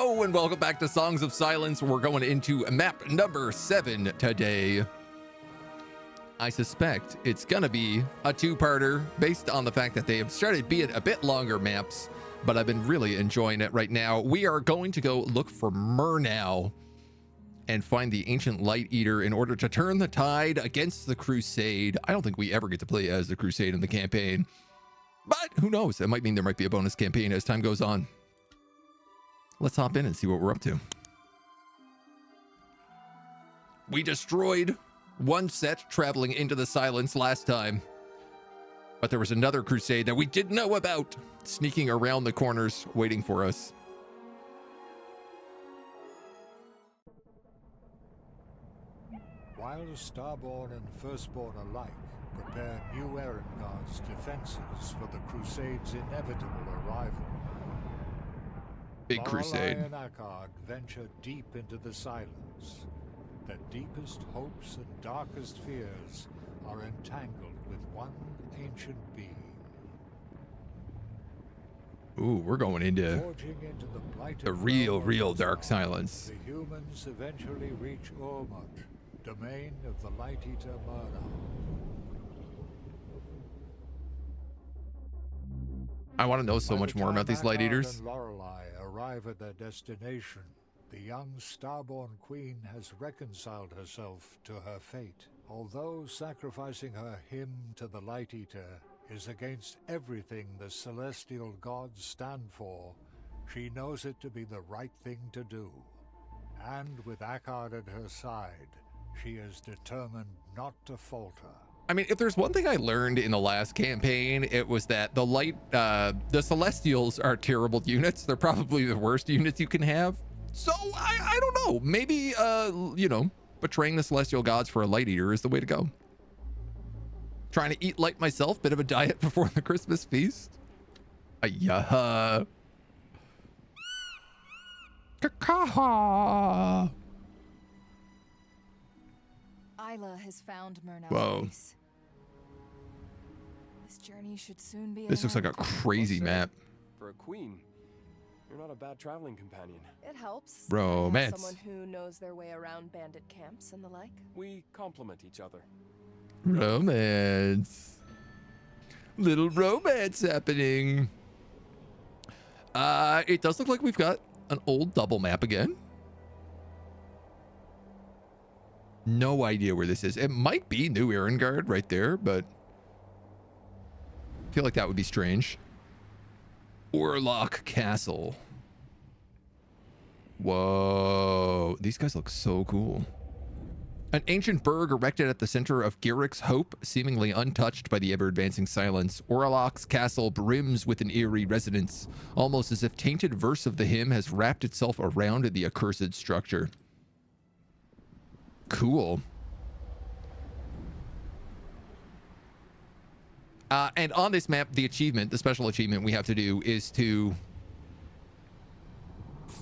Hello and welcome back to Songs of Silence. We're going into map number 7 today. I suspect it's gonna be a two-parter based on the fact that they have started being a bit longer maps, but I've been really enjoying it right now. We are going to go look for Murnau and find the ancient light eater in order to turn the tide against the Crusade. I don't think we ever get to play as the Crusade in the campaign, but who knows? It might mean there might be a bonus campaign as time goes on. Let's hop in and see what we're up to. We destroyed one set traveling into the silence last time, but there was another Crusade that we didn't know about sneaking around the corners waiting for us. While Starborn and Firstborn alike prepare new Erengard's defenses for the Crusade's inevitable arrival, Big Crusade. Lorelei and Akkad venture deep into the silence. Their deepest hopes and darkest fears are entangled with one ancient being. Ooh, we're going into Forging into the blighted the real realm dark of silence. the humans eventually reach Ormut, domain of the Lighteater Murnau. I want to know so By much the more time about these light Akkad eaters. and Lorelei arrive at their destination, the young Starborn Queen has reconciled herself to her fate. Although sacrificing her hymn to the Light Eater is against everything the celestial gods stand for, she knows it to be the right thing to do. And with Akkad at her side, she is determined not to falter. I mean, if there's one thing I learned in the last campaign, it was that the Celestials are terrible units. They're probably the worst units you can have. So I don't know. Maybe you know, betraying the Celestial gods for a Light Eater is the way to go. Trying to eat light myself, bit of a diet before the Christmas feast. Yeah. Kakaha. Isla has found Murnau's Whoa. place. This journey should soon be. This looks like a crazy map. For a queen, you're not a bad traveling companion. It helps. Romance. Have someone who knows their way around bandit camps and the like. We complement each other. Romance. Little romance happening. It does look like we've got an old double map again. No idea where this is. It might be New Erengard right there, but I feel like that would be strange. Orlok Castle. Whoa. These guys look so cool. An ancient burg erected at the center of Garrick's Hope, seemingly untouched by the ever-advancing silence. Orlok's castle brims with an eerie resonance, almost as if tainted verse of the hymn has wrapped itself around the accursed structure. Cool. And on this map, the special achievement we have to do is to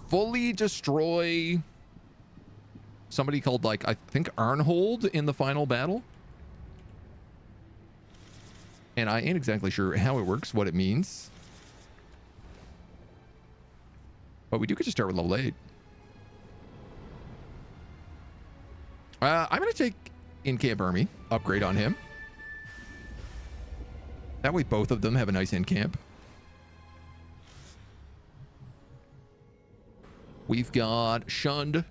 fully destroy somebody called, like, I think Arnhold in the final battle. And I ain't exactly sure how it works, what it means. But we do get to start with level 8. I'm going to take in-camp army, upgrade on him. That way both of them have a nice in-camp. We've got shunned,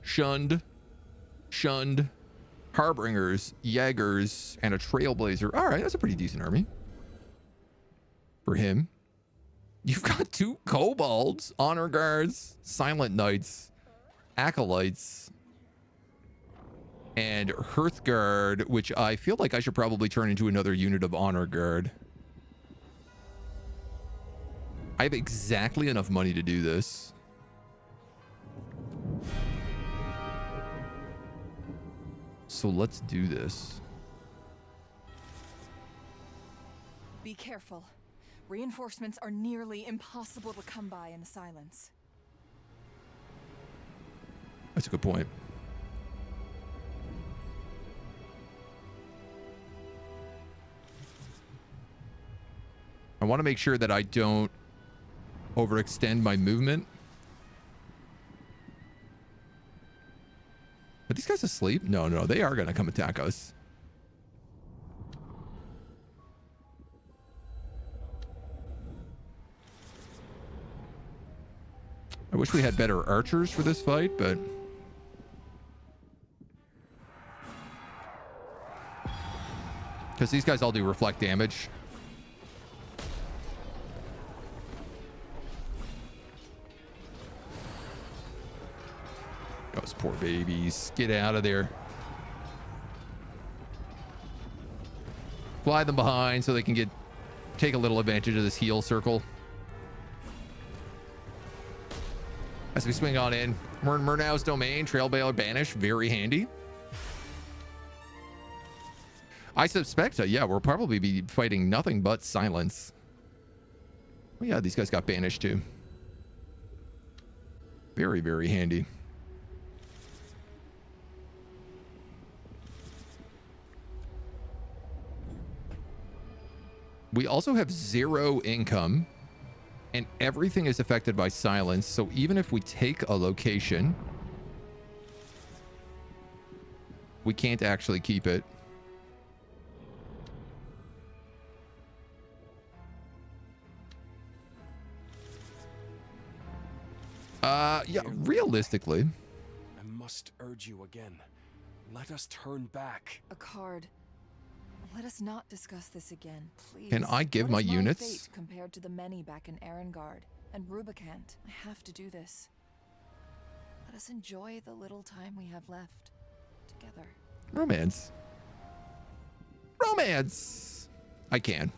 harbingers, Jaegers, and a trailblazer. All right, that's a pretty decent army for him. You've got 2 kobolds, honor guards, silent knights, acolytes, and Hearthguard, which I feel like I should probably turn into another unit of honor guard. I have exactly enough money to do this. So let's do this. Be careful. Reinforcements are nearly impossible to come by in the silence. That's a good point. I want to make sure that I don't overextend my movement. Are these guys asleep? No, no, they are going to come attack us. I wish we had better archers for this fight, but... because these guys all do reflect damage. Those poor babies. Get out of there. Fly them behind so they can take a little advantage of this heal circle. As we swing on in, we're in Murnau's domain. Trailbailer Banish, very handy. I suspect, yeah, we'll probably be fighting nothing but silence. Oh yeah, these guys got banished too. Very, very handy. We also have 0 income, and everything is affected by silence. So even if we take a location, we can't actually keep it. Yeah, realistically. I must urge you again. Let us turn back. A card. Let us not discuss this again, please. Can I give What my is units? Fate compared to the many back in Erengard and Rubicant? I have to do this. Let us enjoy the little time we have left together. Romance. Romance! I can.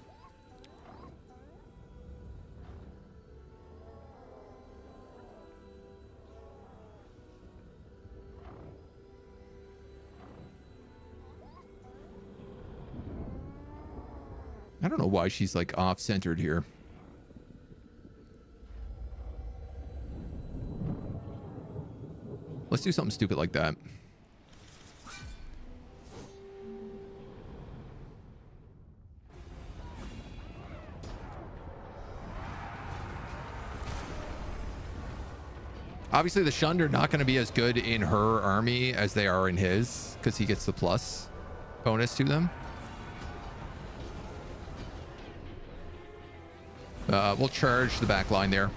I don't know why she's like off-centered here. Let's do something stupid like that. Obviously, the Shund are not going to be as good in her army as they are in his, because he gets the plus bonus to them. We'll charge the back line there.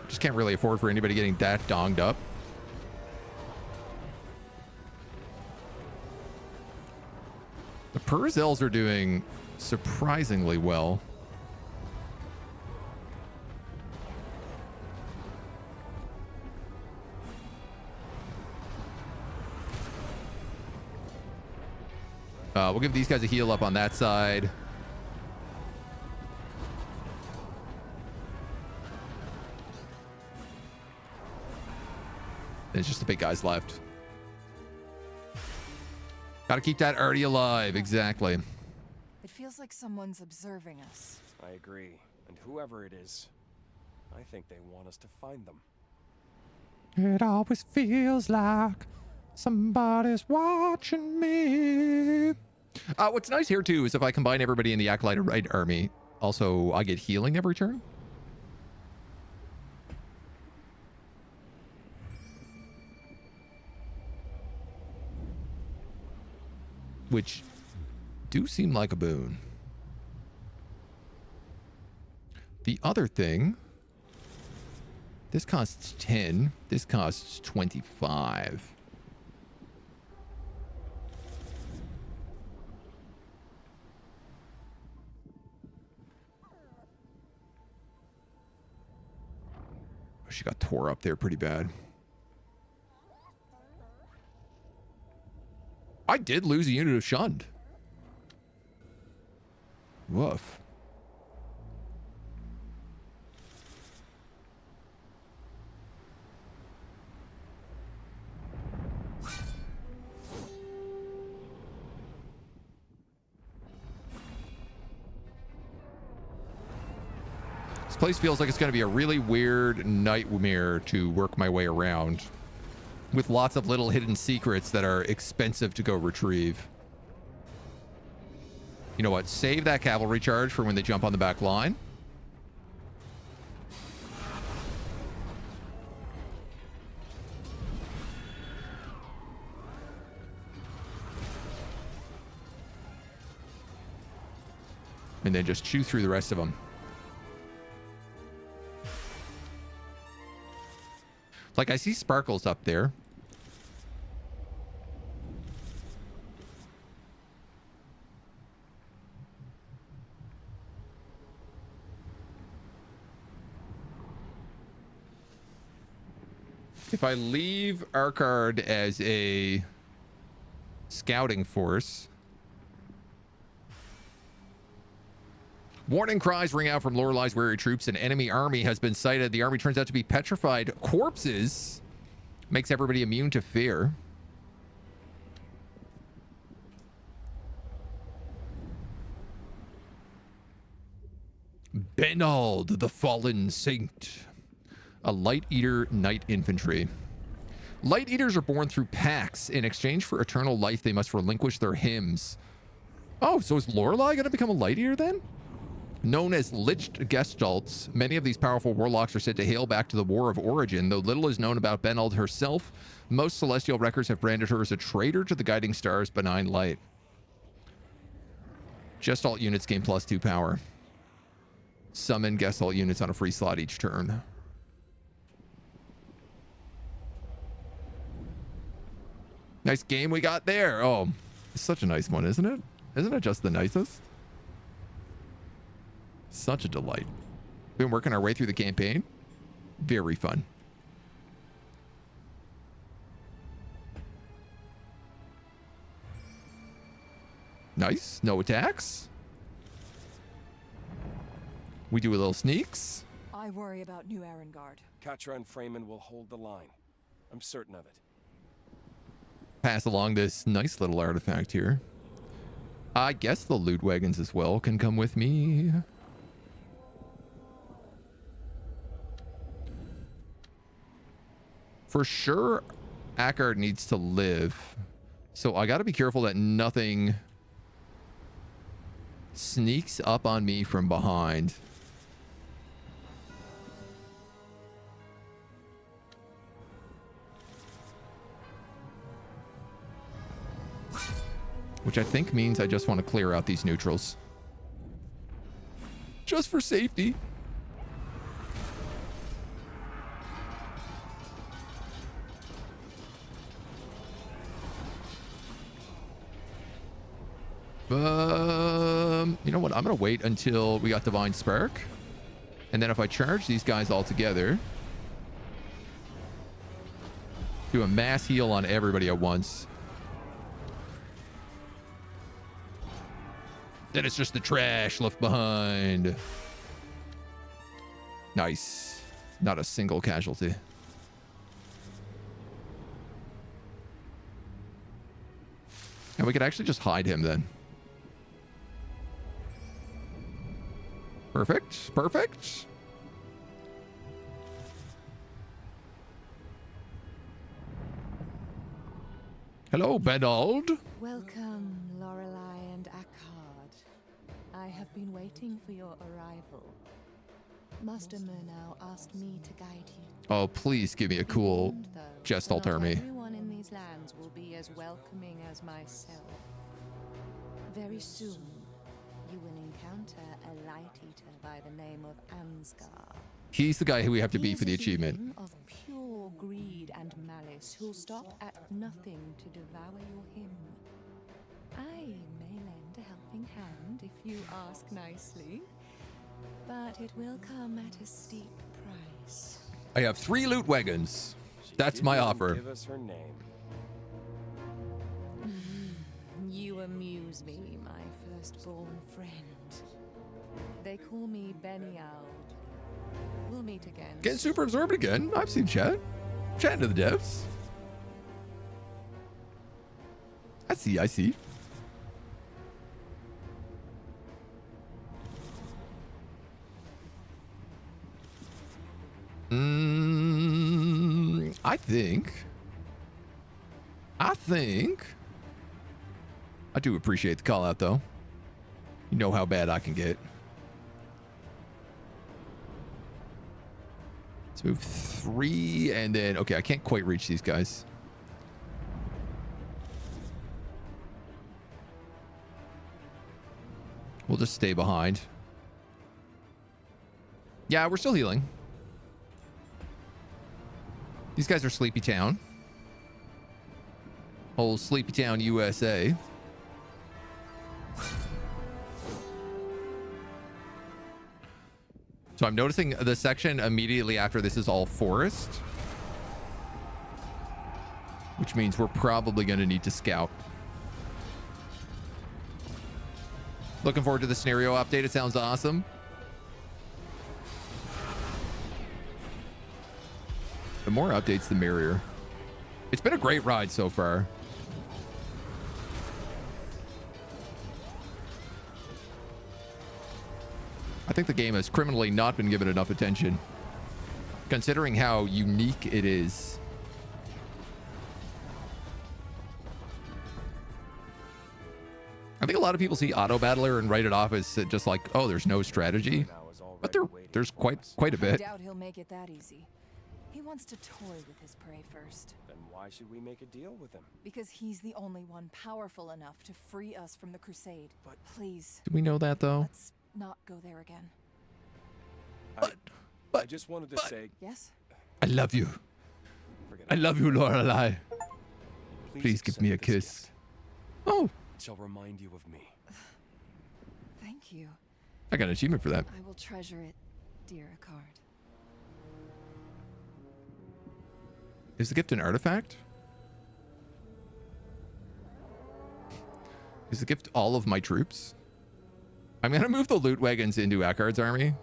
Just can't really afford for anybody getting that donged up. The Purzels are doing surprisingly well. We'll give these guys a heal up on that side. There's just the big guys left. Gotta keep that arty alive, exactly. It feels like someone's observing us. I agree. And whoever it is, I think they want us to find them. It always feels like somebody's watching me. What's nice here too is if I combine everybody in the Acolyte Right army, also I get healing every turn. Which do seem like a boon. The other thing, this costs 10, this costs 25. She got tore up there pretty bad. I did lose a unit of Shund. Woof. This place feels like it's going to be a really weird nightmare to work my way around, with lots of little hidden secrets that are expensive to go retrieve. You know what? Save that cavalry charge for when they jump on the back line. and then just chew through the rest of them. Like, I see sparkles up there. If I leave our card as a scouting force. Warning cries ring out from Lorelai's weary troops. An enemy army has been sighted. The army turns out to be petrified corpses. Makes everybody immune to fear. Benald, the fallen saint. A light eater knight infantry. Light eaters are born through pacts. In exchange for eternal life, they must relinquish their hymns. Oh, so is Lorelai going to become a light eater then? Known as liched gestalts, many of these powerful warlocks are said to hail back to the War of Origin. Though little is known about Benald herself, most celestial records have branded her as a traitor to the guiding star's benign light. Gestalt units gain +2 power. Summon Gestalt units on a free slot each turn. Nice game we got there. Oh, it's such a nice one, isn't it? Isn't it just the nicest? Such a delight. Been working our way through the campaign. Very fun. Nice. No attacks. We do a little sneaks. I worry about New Erengard. Katra and Freeman will hold the line. I'm certain of it. Pass along this nice little artifact here. I guess the loot wagons as well can come with me. For sure, Akkard needs to live. So I got to be careful that nothing sneaks up on me from behind. Which I think means I just want to clear out these neutrals. Just for safety. You know what? I'm going to wait until we got Divine Spark. And then if I charge these guys all together, do a mass heal on everybody at once. Then it's just the trash left behind. Nice. Not a single casualty. And we could actually just hide him then. Perfect. Perfect. Hello, Benald. Welcome, Lorelai and Akkard. I have been waiting for your arrival. Master Murnau asked me to guide you. Oh, please give me a cool Gestalt army. Everyone in these lands will be as welcoming as myself. Very soon, you will encounter a light eater by the name of Ansgar. He's the guy who we have to beat for the achievement. Of pure greed and malice, who'll stop at nothing to devour your hymn. I may lend a helping hand if you ask nicely, but it will come at a steep price. I have 3 loot wagons. That's my offer. Give us her name. You amuse me, my firstborn friend. They call me Beniald. We'll meet again. Getting super absorbed again. I've seen chat. Chatting to the devs. I see, I see. I think I do appreciate the call out though. You know how bad I can get. Let's move 3 and then, okay, I can't quite reach these guys. We'll just stay behind. Yeah, we're still healing. These guys are Sleepy Town. Old Sleepy Town, USA. So I'm noticing the section immediately after this is all forest, which means we're probably going to need to scout. Looking forward to the scenario update. It sounds awesome. The more updates, the merrier. It's been a great ride so far. I think the game has criminally not been given enough attention, considering how unique it is. I think a lot of people see Auto Battler and write it off as just like, oh, there's no strategy. But there's quite a bit. I doubt he'll make it that easy. He wants to toy with his prey first. Then why should we make a deal with him? Because he's the only one powerful enough to free us from the Crusade. But please, Do we know that though? let's not go there again. I just wanted to say, Yes? I love you. forget I it. love you, Lorelai. Please give me a accept this kiss. gift. Oh, It shall remind you of me. Thank you. I got an achievement for that. I will treasure it, dear Akkard. Is the gift an artifact? Is the gift all of my troops? I'm going to move the loot wagons into Akkard's army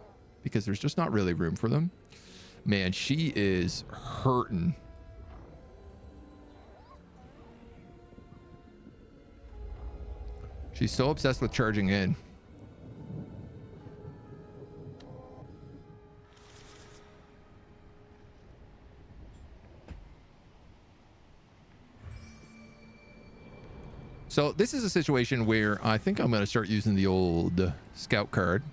because there's just not really room for them. Man, she is hurting. She's so obsessed with charging in. So this is a situation where I think I'm going to start using the old scout card.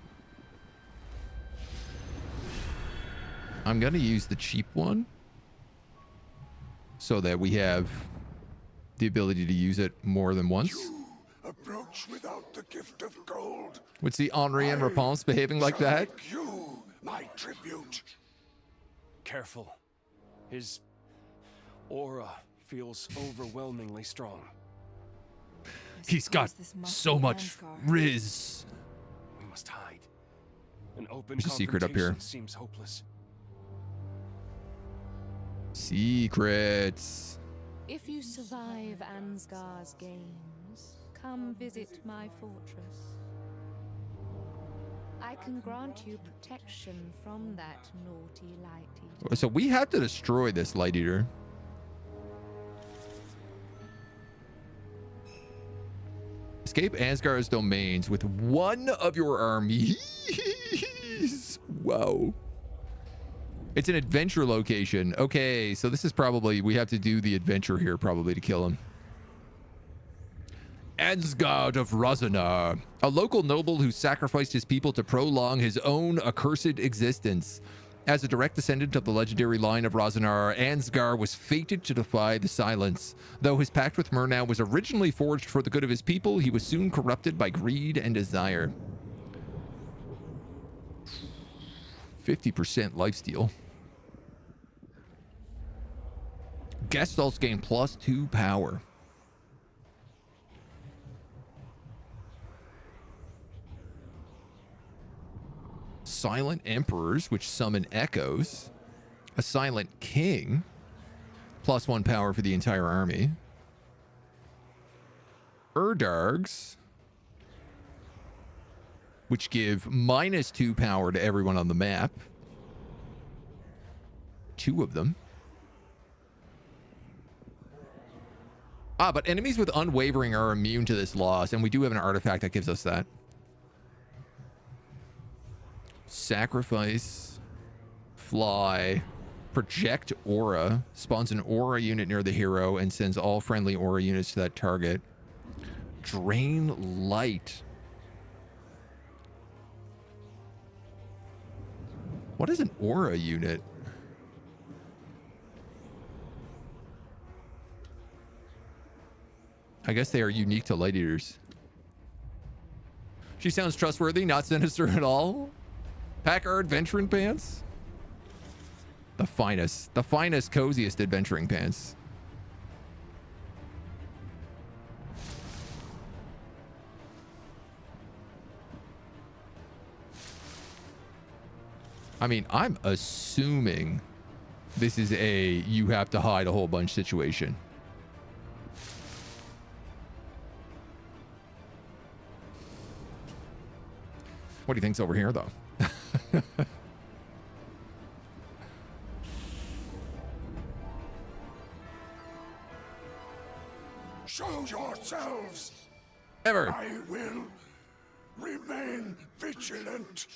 I'm going to use the cheap one so that we have the ability to use it more than once. You approach without the gift of gold. Would see Henri and Raponce behaving like Shall that. make you my tribute. Careful. His aura feels overwhelmingly strong. He's got so much riz. We must hide. An open There's a secret up here. confrontation seems hopeless. Secrets. If you survive Ansgar's games, come visit my fortress. I can grant you protection from that naughty Lighteater. So we have to destroy this Lighteater. Escape Asgard's domains with one of your armies. Wow. It's an adventure location. Okay, so this is probably, we have to do the adventure here probably to kill him. Ansgard of Rosanar, a local noble who sacrificed his people to prolong his own accursed existence. As a direct descendant of the legendary line of Rosanar, Ansgar was fated to defy the silence. Though his pact with Murnau was originally forged for the good of his people, he was soon corrupted by greed and desire. 50% lifesteal. Gestalt gain +2 power. Silent Emperors, which summon echoes. A Silent King, +1 power for the entire army. Urdargs, which give -2 power to everyone on the map. 2 of them. But enemies with unwavering are immune to this loss, and we do have an artifact that gives us that. Sacrifice, fly, project aura, spawns an aura unit near the hero and sends all friendly aura units to that target. Drain light. What is an aura unit? I guess they are unique to Lighteaters. She sounds trustworthy, not sinister at all. Pack our adventuring pants. The finest, coziest adventuring pants. I mean, I'm assuming this is a you have to hide a whole bunch situation. What do you think's over here, though? Show yourselves. Ever. I will remain vigilant.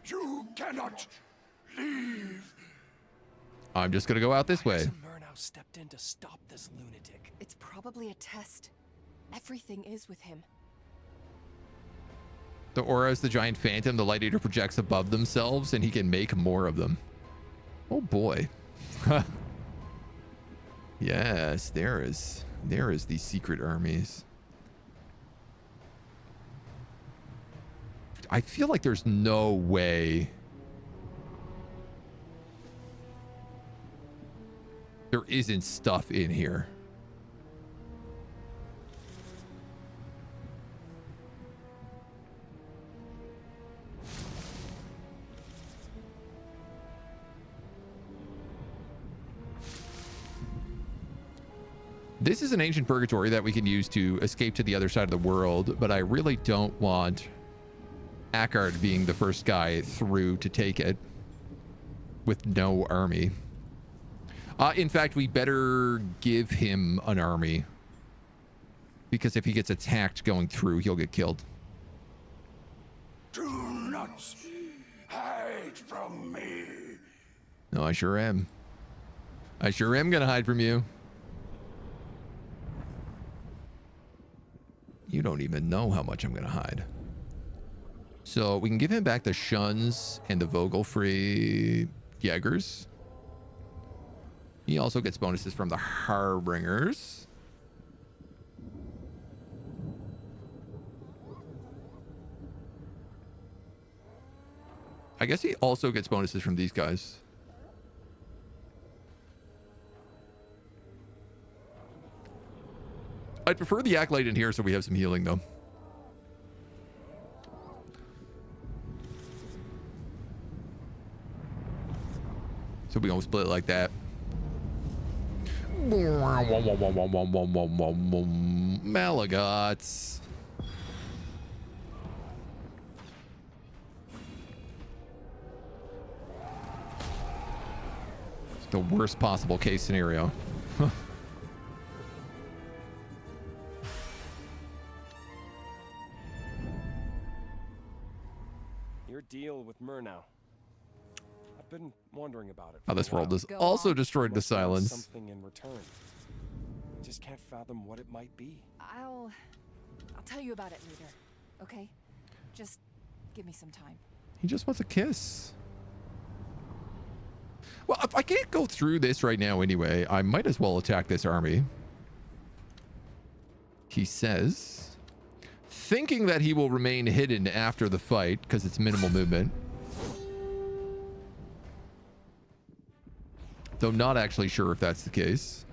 You cannot leave. I'm just gonna go out this way. Murnau stepped in to stop this lunatic. It's probably a test. Everything is with him. The aura is the giant phantom the Lighteater projects above themselves, and he can make more of them. Oh boy. Yes, there is the secret armies. I feel like there's no way there isn't stuff in here. This is an ancient purgatory that we can use to escape to the other side of the world, but I really don't want Akkard being the first guy through to take it with no army. In fact, we better give him an army, because if he gets attacked going through, he'll get killed. Do not hide from me. No, I sure am. I sure am gonna hide from you. You don't even know how much I'm gonna hide. So we can give him back the Shuns and the Vogelfree Jaegers. He also gets bonuses from the Harbingers. I guess he also gets bonuses from these guys. I'd prefer the Acolyte in here so we have some healing, though. So we gonna split it like that. Malagots. It's the worst possible case scenario. Your deal with Murnau. I've been wondering about it. Oh, this world is Go also on. destroyed to Must want silence. Something in return. Just can't fathom what it might be. I'll tell you about it later, okay? Just give me some time. He just wants a kiss. Well, if I can't go through this right now anyway, I might as well attack this army. He says, thinking that he will remain hidden after the fight because it's minimal movement. Though not actually sure if that's the case.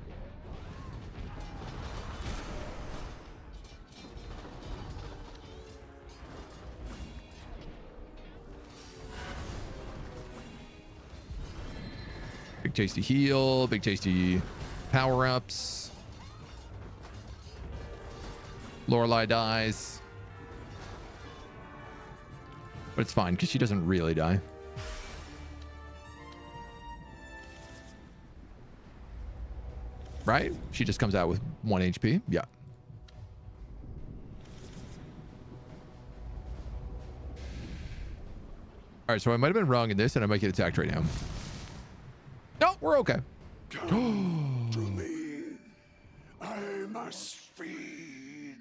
Big tasty heal, big tasty power-ups. Lorelei dies. But it's fine, because she doesn't really die. Right? She just comes out with 1 HP. Yeah. Alright, so I might have been wrong in this, and I might get attacked right now. No, we're okay. Come to me. I must feed.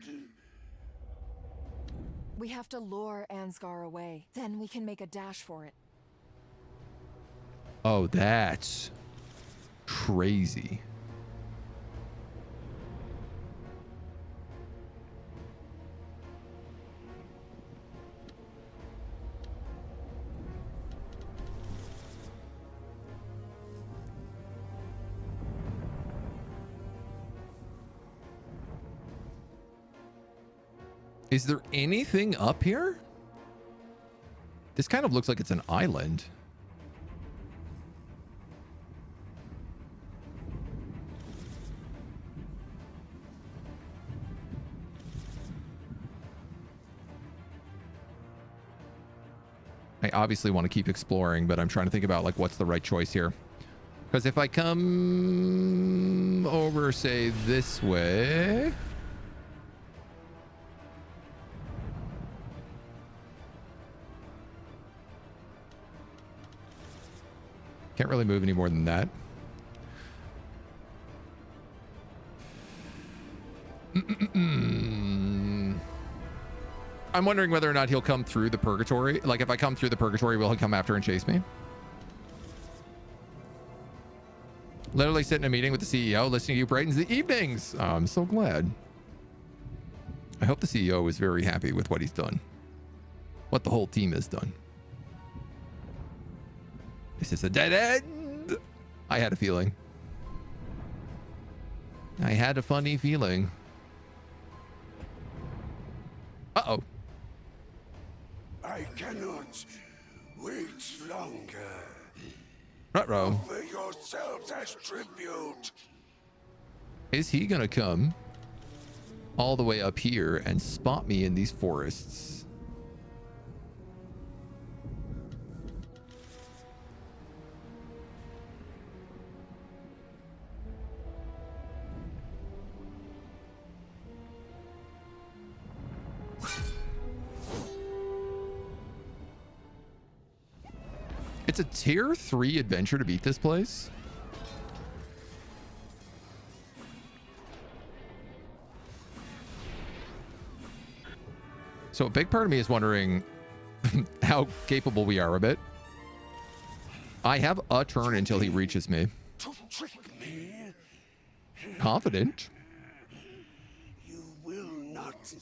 We have to lure Ansgar away. Then we can make a dash for it. Oh, that's crazy. Is there anything up here? This kind of looks like it's an island. I obviously want to keep exploring, but I'm trying to think about like what's the right choice here. Because if I come over, say, this way... Can't really move any more than that. I'm wondering whether or not he'll come through the purgatory. Like, if I come through the purgatory, will he come after and chase me? Literally sit in a meeting with the CEO, listening to you brightens the evenings. Oh, I'm so glad. I hope the CEO is very happy with what he's done. What the whole team has done. This is a dead end. I had a feeling. I had a funny feeling. Uh-oh. I cannot wait longer. Ruh-roh. Offer yourselves as tribute. Is he gonna come all the way up here and spot me in these forests? It's a tier 3 adventure to beat this place. So a big part of me is wondering how capable we are of it. I have a turn until he reaches me. To trick me, Confident. you will not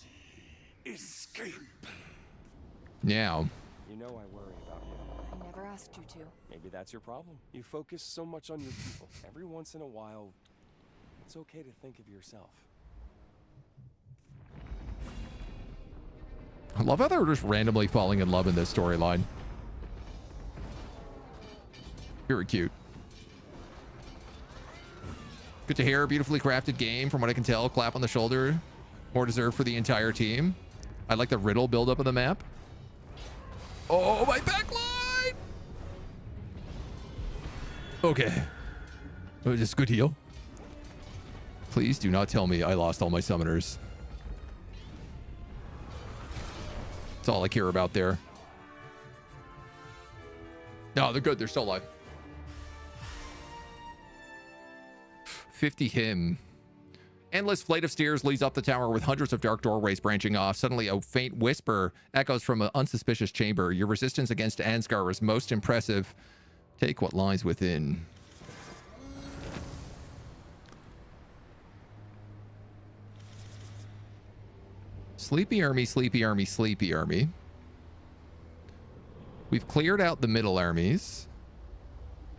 escape. Yeah. You know I worry about you. I never asked you to. Maybe that's your problem. You focus so much on your people. Every once in a while, it's okay to think of yourself. I love how they're just randomly falling in love in this storyline. Very cute. Good to hear. Beautifully crafted game from what I can tell. Clap on the shoulder. More deserved for the entire team. I like the riddle build up of the map. Oh, my backline! Okay. Oh, just good heal. Please do not tell me I lost all my summoners. That's all I care about there. No, they're good. They're still alive. 50 him. Endless flight of stairs leads up the tower with hundreds of dark doorways branching off. Suddenly, a faint whisper echoes from an unsuspicious chamber. Your resistance against Ansgar is most impressive. Take what lies within. Sleepy army, sleepy army, sleepy army. We've cleared out the middle armies.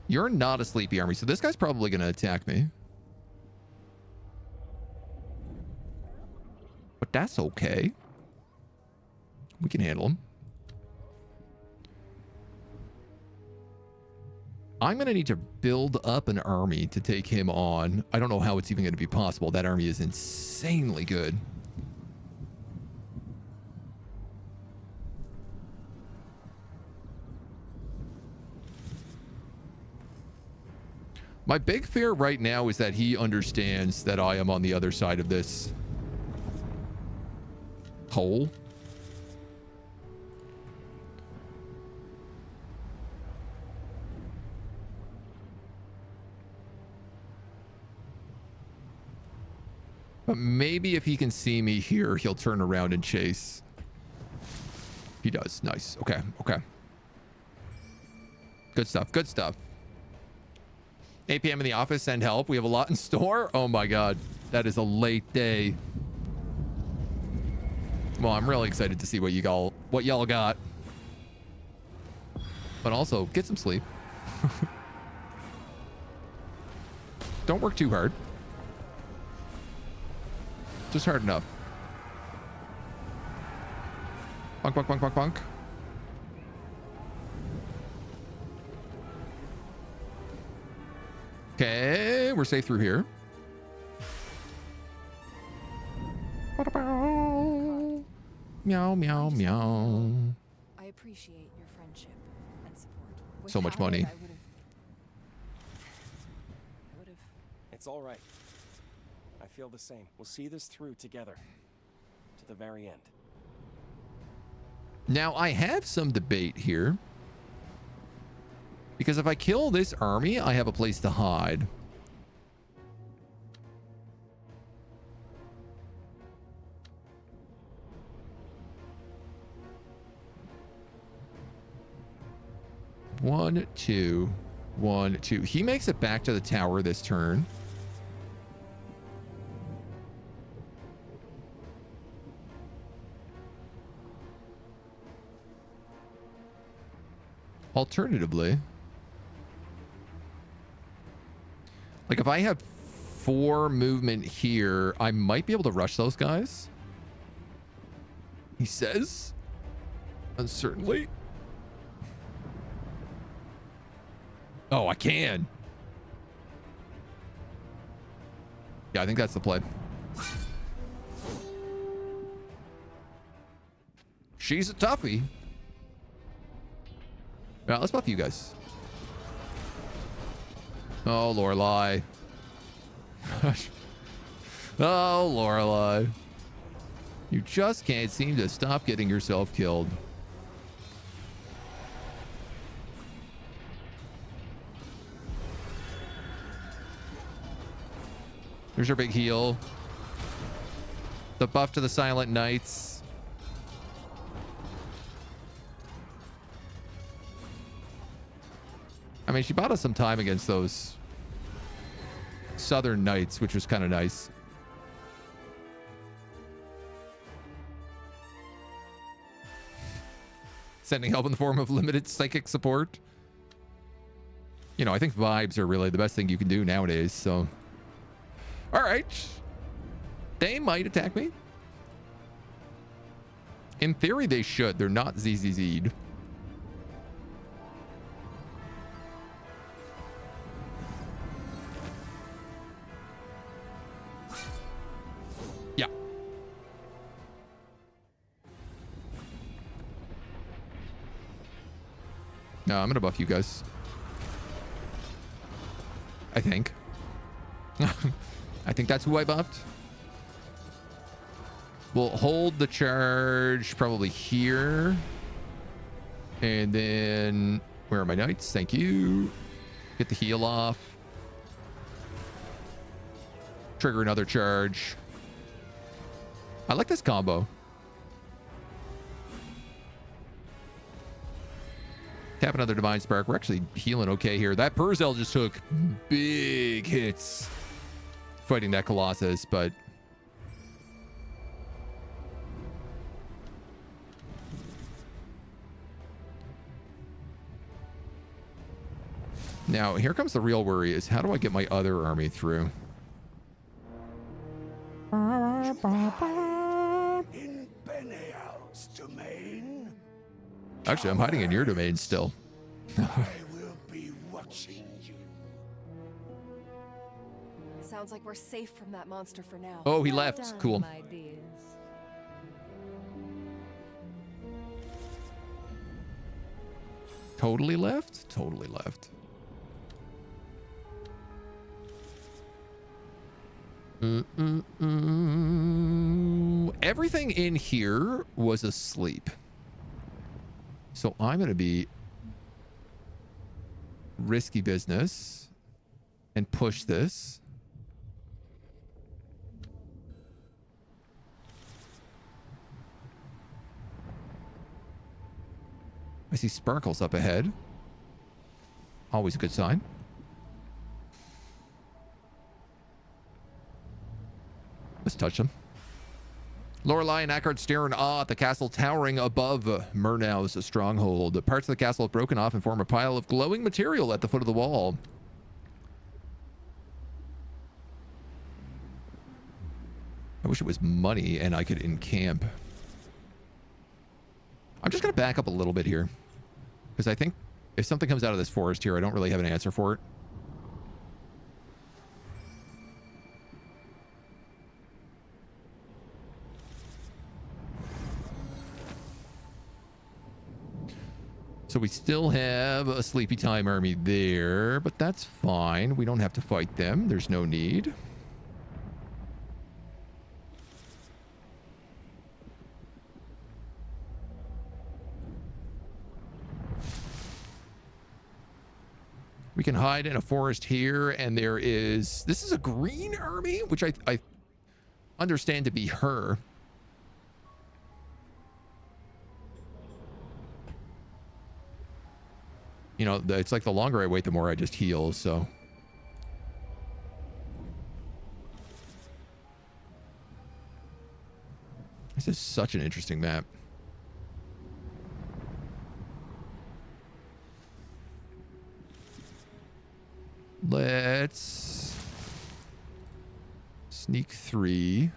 You're not a sleepy army, so this guy's probably going to attack me. But that's okay. We can handle him. I'm going to need to build up an army to take him on. I don't know how it's even going to be possible. That army is insanely good. My big fear right now is that he understands that I am on the other side of this hole. But maybe if he can see me here, he'll turn around and chase. He does. Nice. Okay. Okay. Good stuff. Good stuff. 8 p.m. in the office. Send help. We have a lot in store. Oh my God. That is a late day. Well, I'm really excited to see what y'all got. But also, get some sleep. Don't work too hard. Just hard enough. Bonk, bonk, bonk, bonk, bonk. Okay, we're safe through here. Meow, meow, meow. I appreciate your friendship and support. So much Without money. it, I would've. It's all right. I feel the same. We'll see this through together. To the very end. Now, I have some debate here. Because if I kill this army, I have a place to hide. One, two. 1, 2. He makes it back to the tower this turn. Alternatively, like if I have 4 movement here, I might be able to rush those guys. He says, uncertainly. Oh, I can. Yeah, I think that's the play. She's a toughie. Now, let's buff you guys. Oh, Lorelei. Oh, Lorelei. You just can't seem to stop getting yourself killed. There's your big heal. The buff to the Silent Knights. I mean, she bought us some time against those Southern Knights, which was kind of nice. Sending help in the form of limited psychic support. You know, I think vibes are really the best thing you can do nowadays, so... All right. They might attack me. In theory, they should. They're not ZZZ'd. Yeah. No, I'm going to buff you guys. I think. I think that's who I buffed. We'll hold the charge probably here. And then, where are my knights? Thank you. Get the heal off. Trigger another charge. I like this combo. Tap another Divine Spark. We're actually healing okay here. That Purzel just took big hits fighting that Colossus, but now here comes the real worry, is how do I get my other army through? In Benial's domain. Actually, I'm hiding in your domain still. I will be watching you. Sounds like we're safe from that monster for now. Oh, he Well left. done, Cool. my dears. Totally left? Totally left. Everything in here was asleep. So I'm going to be risky business and push this. I see sparkles up ahead. Always a good sign. Let's touch them. Lorelei and Eckhart stare in awe at the castle towering above Murnau's stronghold. Parts of the castle have broken off and form a pile of glowing material at the foot of the wall. I wish it was money and I could encamp. I'm just going to back up a little bit here. Because I think if something comes out of this forest here, I don't really have an answer for it. So we still have a Sleepy Time army there, but that's fine. We don't have to fight them. There's no need. We can hide in a forest here, and there is... This is a green army, which I understand to be her. You know, it's like the longer I wait, the more I just heal, so... This is such an interesting map. Let's... sneak 3.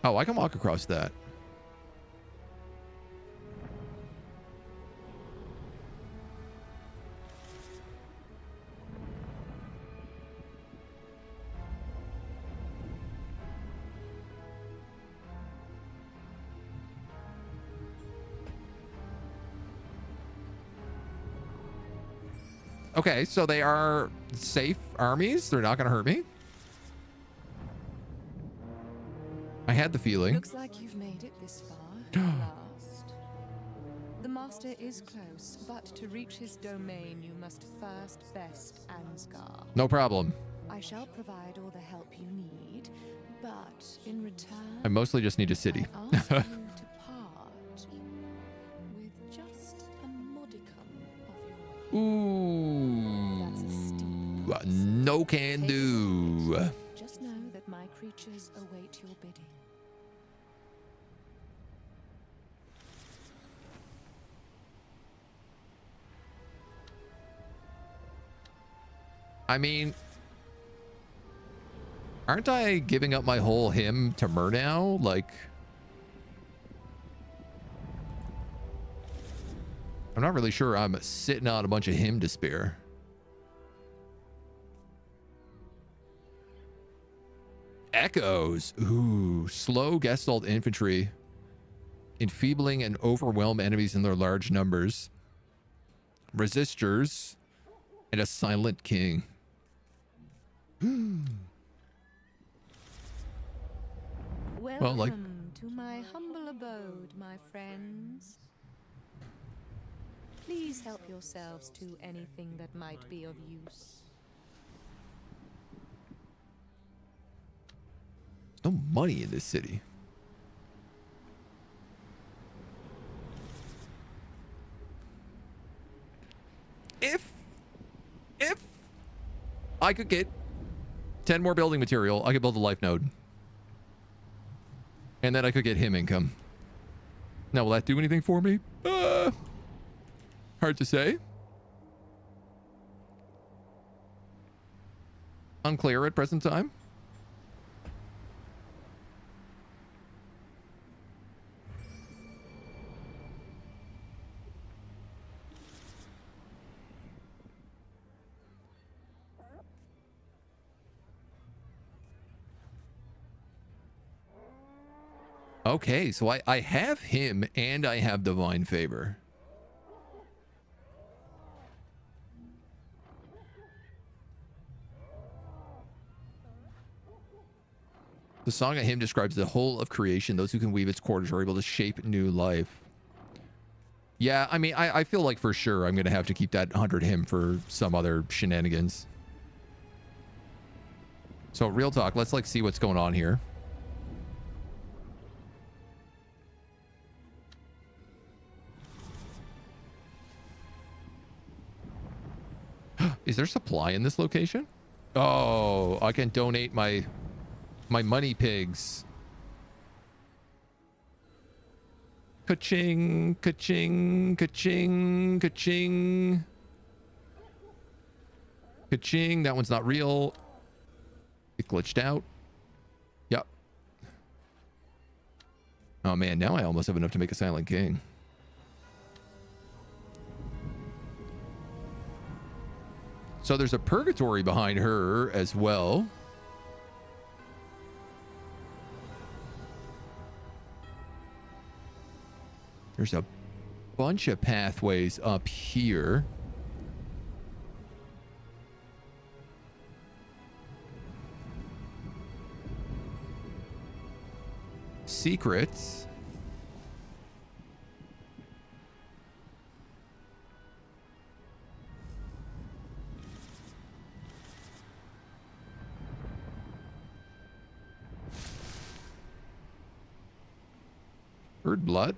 Oh, I can walk across that. Okay, so they are safe armies. They're not going to hurt me. I had the feeling. Looks like you've made it this far, at last. The master is close, but to reach his domain, you must first best Ansgar. No problem. I shall provide all the help you need, but in return, I mostly just need a city. I ask you to part with just a modicum of your Ooh. That's a steep No can do. Just know that my creatures await your bidding. I mean, aren't I giving up my whole hymn to Murnau? Like, I'm not really sure I'm sitting on a bunch of hymn to spare. Echoes. Ooh, slow Gestalt infantry. Enfeebling and overwhelm enemies in their large numbers. Resistors. And a silent king. Welcome like... to my humble abode, my friends. Please help yourselves to anything that might be of use. There's no money in this city. If I could get 10 more building material, I could build a life node. And then I could get him income. Now, will that do anything for me? Hard to say. Unclear at present time. Okay, so I have him and I have divine favor. The song of hymn describes the whole of creation. Those who can weave its quarters are able to shape new life. Yeah, I mean, I feel like for sure I'm going to have to keep that 100 hymn for some other shenanigans. So real talk, let's like see what's going on here. Is there supply in this location? Oh, I can donate my money pigs. Ka-ching, ka-ching, ka-ching, ka-ching. Ka-ching, that one's not real. It glitched out. Yep. Oh man, now I almost have enough to make a Silent King. So there's a purgatory behind her as well. There's a bunch of pathways up here. Secrets. Bird blood.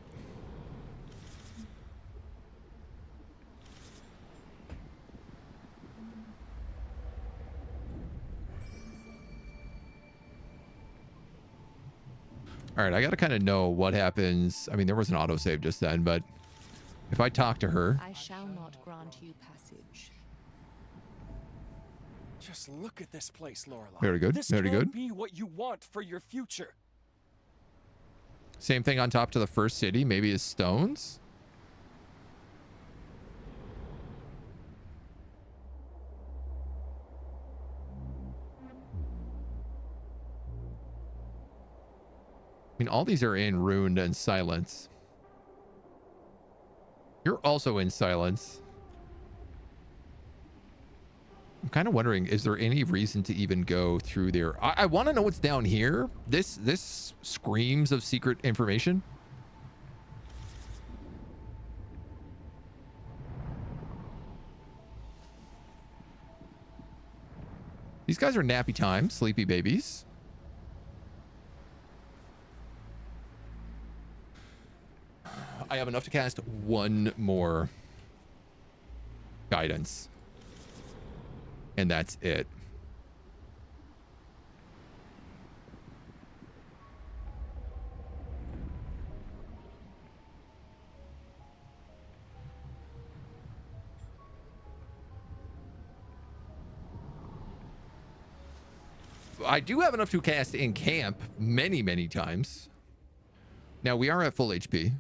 All right, I got to kind of know what happens. I mean, there was an autosave just then, but if I talk to her... I shall not grant you passage. Just look at this place, Lorelei. Very good, This very can good. be what you want for your future. Same thing on top to the first city, maybe as stones. I mean, all these are in Ruined and Silence. You're also in Silence. I'm kind of wondering, is there any reason to even go through there? I want to know what's down here. This screams of secret information. These guys are nappy time, sleepy babies. I have enough to cast one more guidance. And that's it. I do have enough to cast in camp many, many times. Now we are at full HP.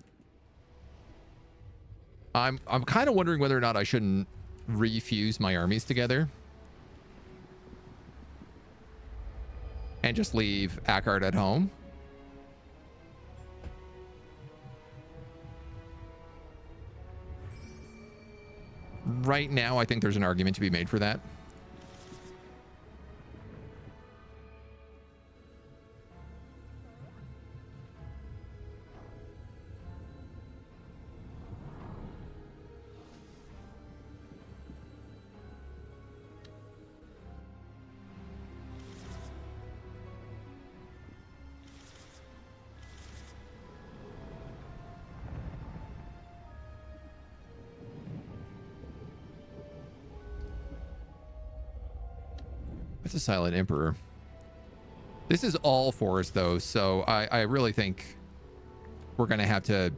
I'm kind of wondering whether or not I shouldn't refuse my armies together and just leave Akard at home. Right now, I think there's an argument to be made for that. It's a Silent Emperor. This is all forest though, so I really think we're gonna have to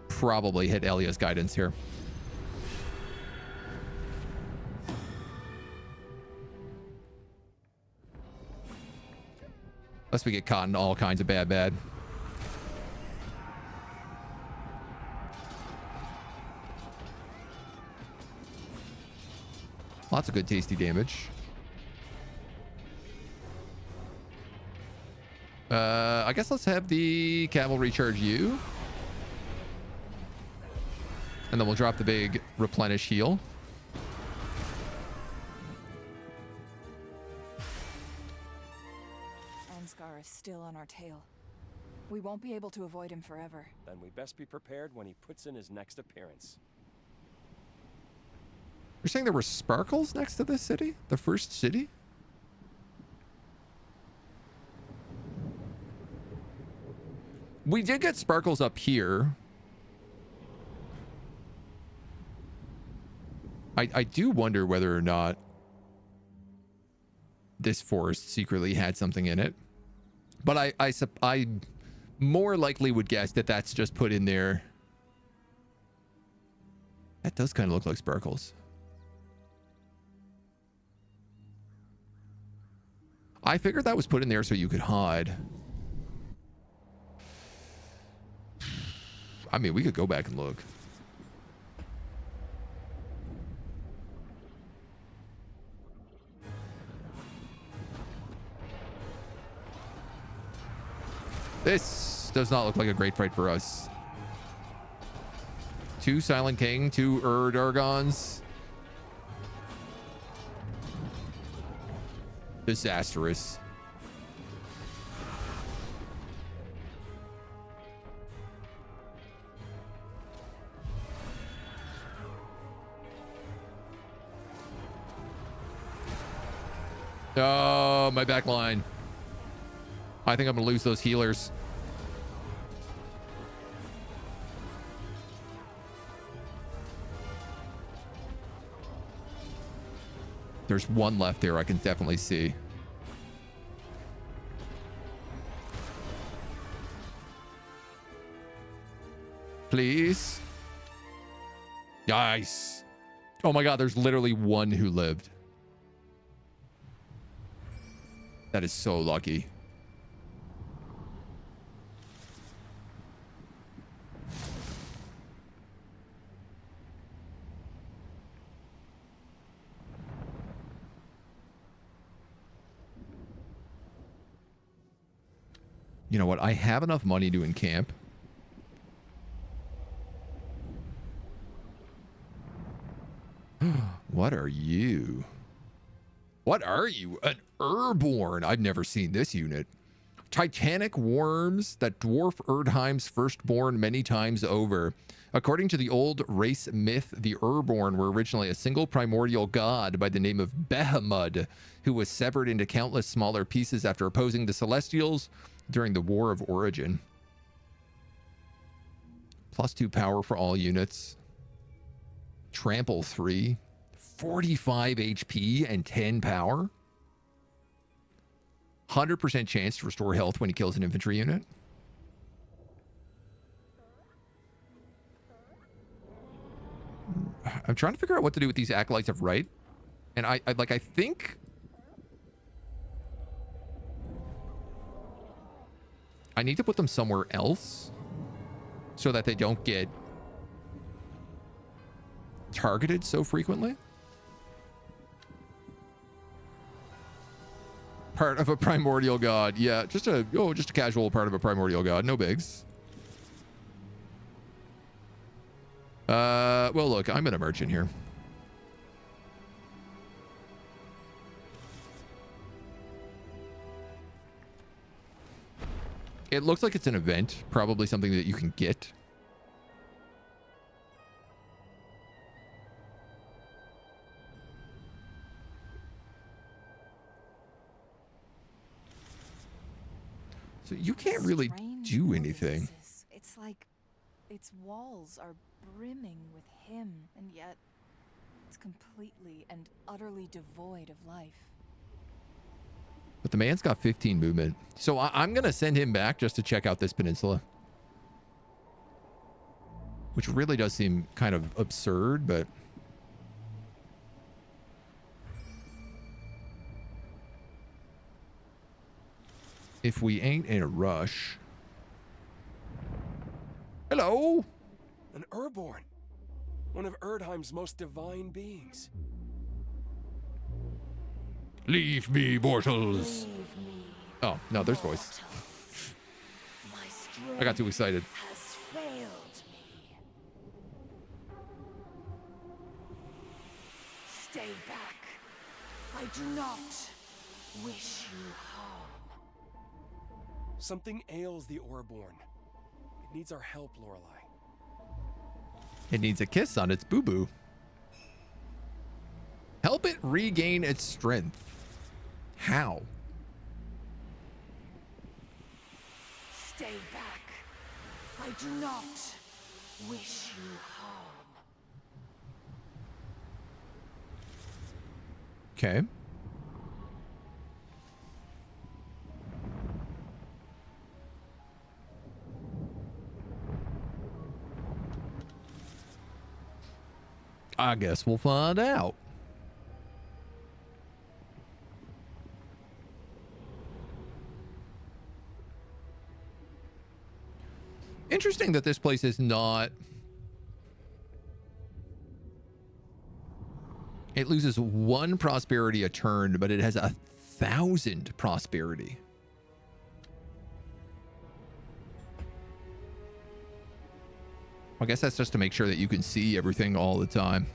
probably hit Elia's guidance here. Unless we get caught in all kinds of bad. Lots of good tasty damage. I guess let's have the cavalry charge you. And then we'll drop the big replenish heal. Ansgar is still on our tail. We won't be able to avoid him forever. Then we best be prepared when he puts in his next appearance. You're saying there were sparkles next to this city? The first city? We did get sparkles up here. I do wonder whether or not this forest secretly had something in it. But I more likely would guess that that's just put in there. That does kind of look like sparkles. I figured that was put in there so you could hide. I mean, we could go back and look. This does not look like a great fight for us. 2 Silent King, 2 Dargons. Disastrous. Oh, my back line. I think I'm gonna lose those healers. There's one left there I can definitely see. Please. Nice. Oh my god, there's literally one who lived. That is so lucky. You know what? I have enough money to encamp. What are you? What are you? An Urborn. I've never seen this unit. Titanic worms that dwarf Erdheim's firstborn many times over. According to the old race myth, the Urborn were originally a single primordial god by the name of Behamud, who was severed into countless smaller pieces after opposing the Celestials during the War of Origin. +2 power for all units. Trample 3. 45 HP and 10 power. 100% chance to restore health when he kills an infantry unit. I'm trying to figure out what to do with these acolytes of right. And I think I need to put them somewhere else so that they don't get targeted so frequently. Part of a primordial god. Yeah, just a casual part of a primordial god. No bigs. Well, look, I'm in a merchant here. It looks like it's an event, probably something that you can get. So you can't really do anything. It's like its walls are brimming with him, and yet it's completely and utterly devoid of life. But the man's got 15 movement. So I'm going to send him back just to check out this peninsula. Which really does seem kind of absurd, but... if we ain't in a rush... Hello? An Urborn. One of Erdheim's most divine beings. Leave me, mortals. Leave me, Oh, no, there's voice. my strength I got too excited. has failed me. Stay back. I do not wish you harm. Something ails the Urborn. It needs our help, Lorelei. It needs a kiss on its boo-boo. Help it regain its strength. How? Stay back. I do not wish you harm. Okay. I guess we'll find out. Interesting that this place is not... It loses 1 prosperity a turn, but it has 1,000 prosperity. I guess that's just to make sure that you can see everything all the time.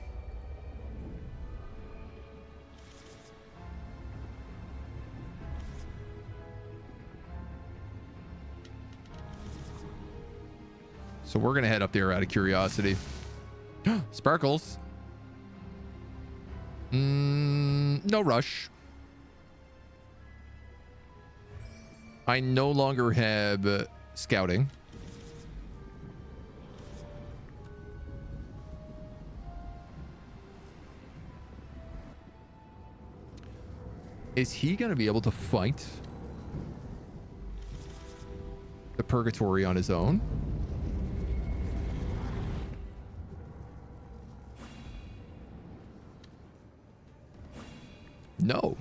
So we're going to head up there out of curiosity. Sparkles. No rush. I no longer have scouting. Is he going to be able to fight the purgatory on his own? No.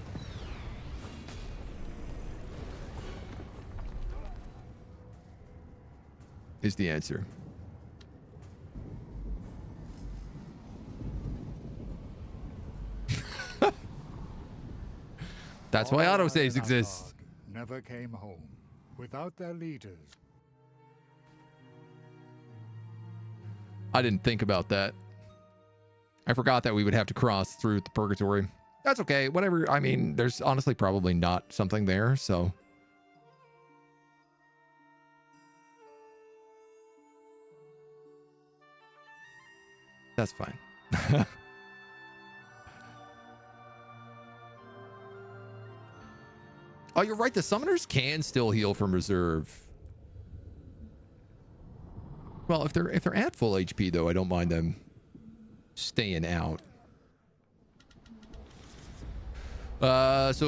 Is the answer. That's why autosaves exist. Never came home without their leaders. I didn't think about that. I forgot that we would have to cross through the purgatory. That's okay. Whatever. I mean, there's honestly probably not something there, so. That's fine. Oh, you're right. The summoners can still heal from reserve. Well, if they're at full HP, though, I don't mind them staying out. So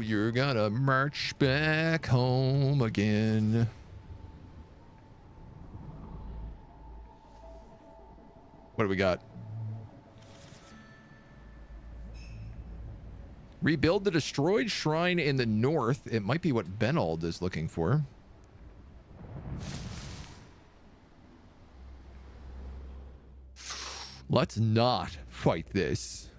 you're gonna march back home again. What do we got? Rebuild the destroyed shrine in the north. It might be what Benald is looking for. Let's not fight this.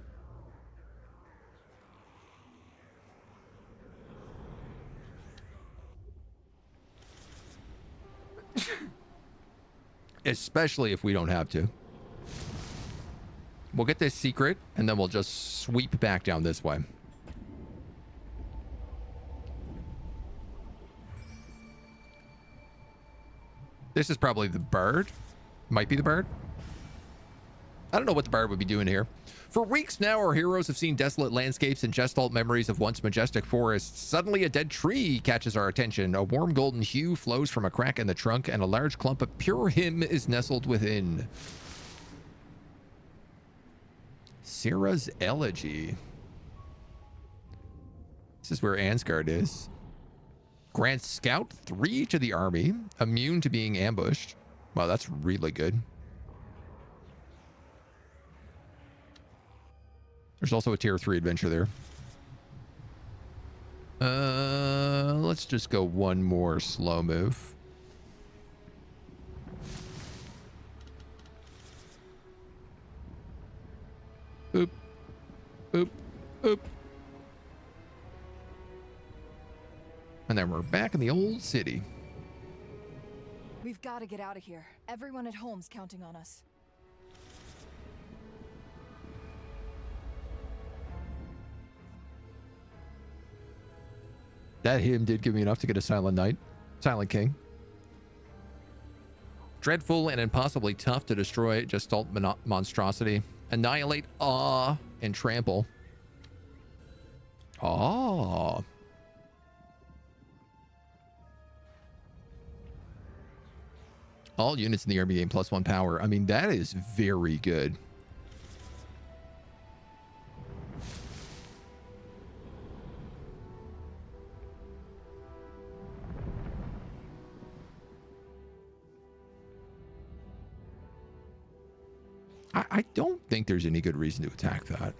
Especially if we don't have to. We'll get this secret, and then we'll just sweep back down this way. This is probably the bird. Might be the bird. I don't know what the bird would be doing here. For weeks now, our heroes have seen desolate landscapes and gestalt memories of once majestic forests. Suddenly, a dead tree catches our attention. A warm golden hue flows from a crack in the trunk, and a large clump of pure hymn is nestled within. Sarah's Elegy. This is where Ansgard is. Grants Scout 3 to the army. Immune to being ambushed. Wow, that's really good. There's also a tier 3 adventure there. Let's just go one more slow move. Oop. Oop. Oop. And then we're back in the old city. We've got to get out of here. Everyone at home's counting on us. That hymn did give me enough to get a Silent Knight. Silent King. Dreadful and impossibly tough to destroy Gestalt monstrosity. Annihilate, awe, and trample. Aw. All units in the army gain +1 power. I mean, that is very good. I don't think there's any good reason to attack that.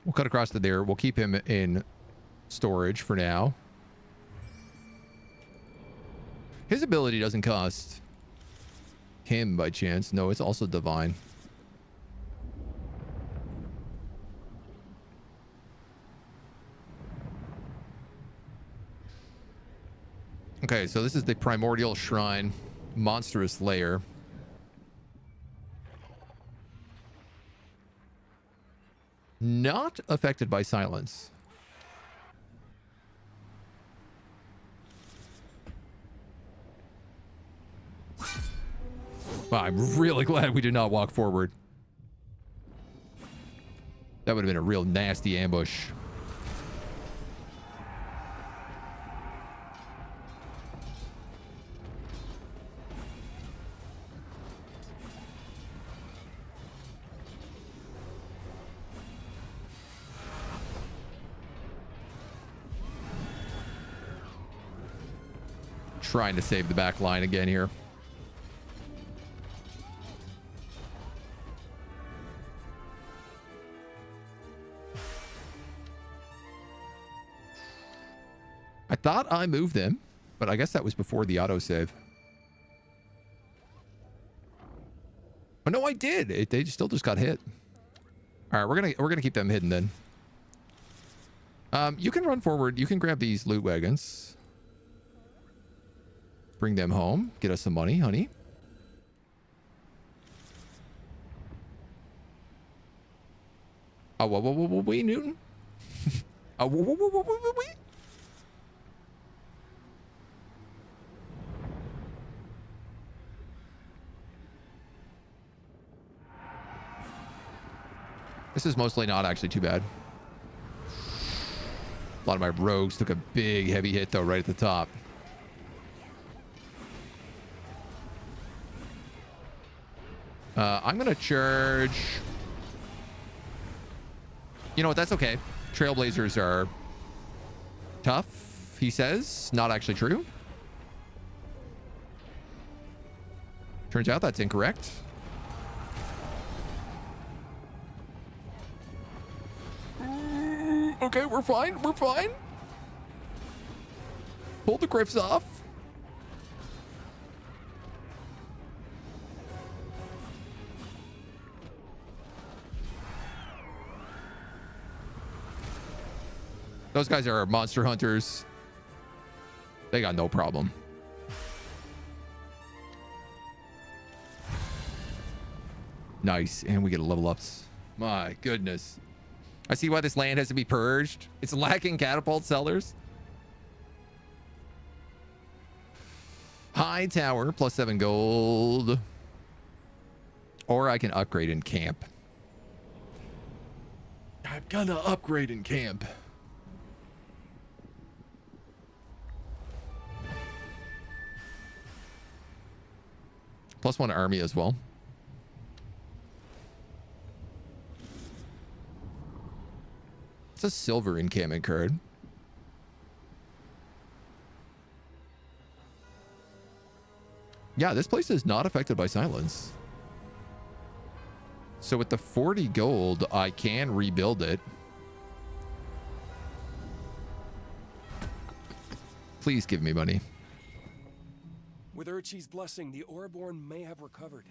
We'll cut across to there. We'll keep him in storage for now. His ability doesn't cost him by chance. No, it's also divine. Okay, so this is the primordial shrine, monstrous lair. Not affected by silence. Wow, I'm really glad we did not walk forward. That would have been a real nasty ambush. Trying to save the back line again here. I thought I moved them, but I guess that was before the autosave. Oh no, I did. They still just got hit. All right, we're gonna keep them hidden then. You can run forward. You can grab these loot wagons. Bring them home. Get us some money, honey. Oh, wait, Newton. Oh, wait. This is mostly not actually too bad. A lot of my rogues took a big, heavy hit, though, right at the top. I'm going to charge... You know what? That's okay. Trailblazers are tough, he says. Not actually true. Turns out that's incorrect. Okay, we're fine. We're fine. Pull the grips off. Those guys are monster hunters. They got no problem. Nice. And we get a level ups. My goodness. I see why this land has to be purged. It's lacking catapult sellers. High tower, +7 gold. Or I can upgrade in camp. I'm gonna upgrade in camp. +1 army as well. It's a silver encampment card. Yeah, this place is not affected by silence. So with the 40 gold, I can rebuild it. Please give me money. With Urchi's blessing, the Ouroboros may have recovered.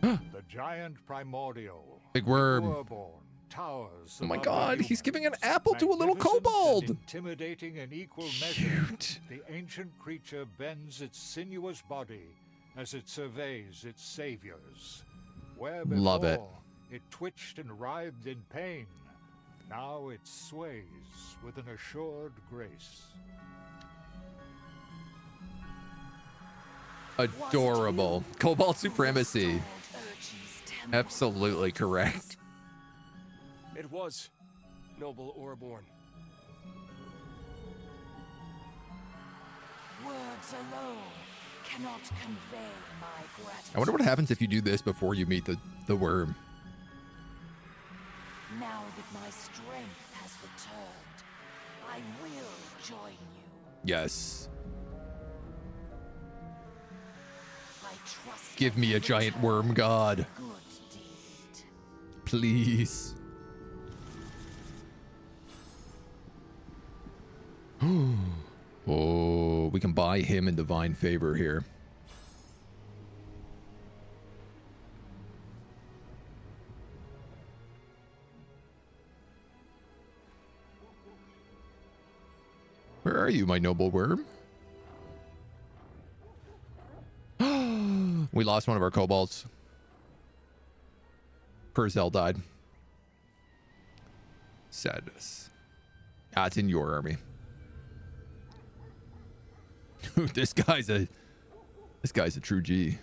The giant primordial. Big worm. Ouroboros towers Oh my above god, the he's humans. giving an apple to a little Magnificent kobold. and intimidating in equal measure. Cute. The ancient creature bends its sinuous body as it surveys its saviors. Where before Love it. it twitched and writhed in pain, now it sways with an assured grace. Adorable. Cobalt supremacy. Absolutely correct. It was noble Ouroboros. Words alone cannot convey my gratitude. I wonder what happens if you do this before you meet the worm. Now that my strength has returned, I will join you. Yes. I trust Give me a giant worm god. good deed. please. Oh, we can buy him in divine favor here. Where are you, my noble worm? We lost one of our kobolds. Purzel died. Sadness. Ah, it's in your army. This guy's a true G.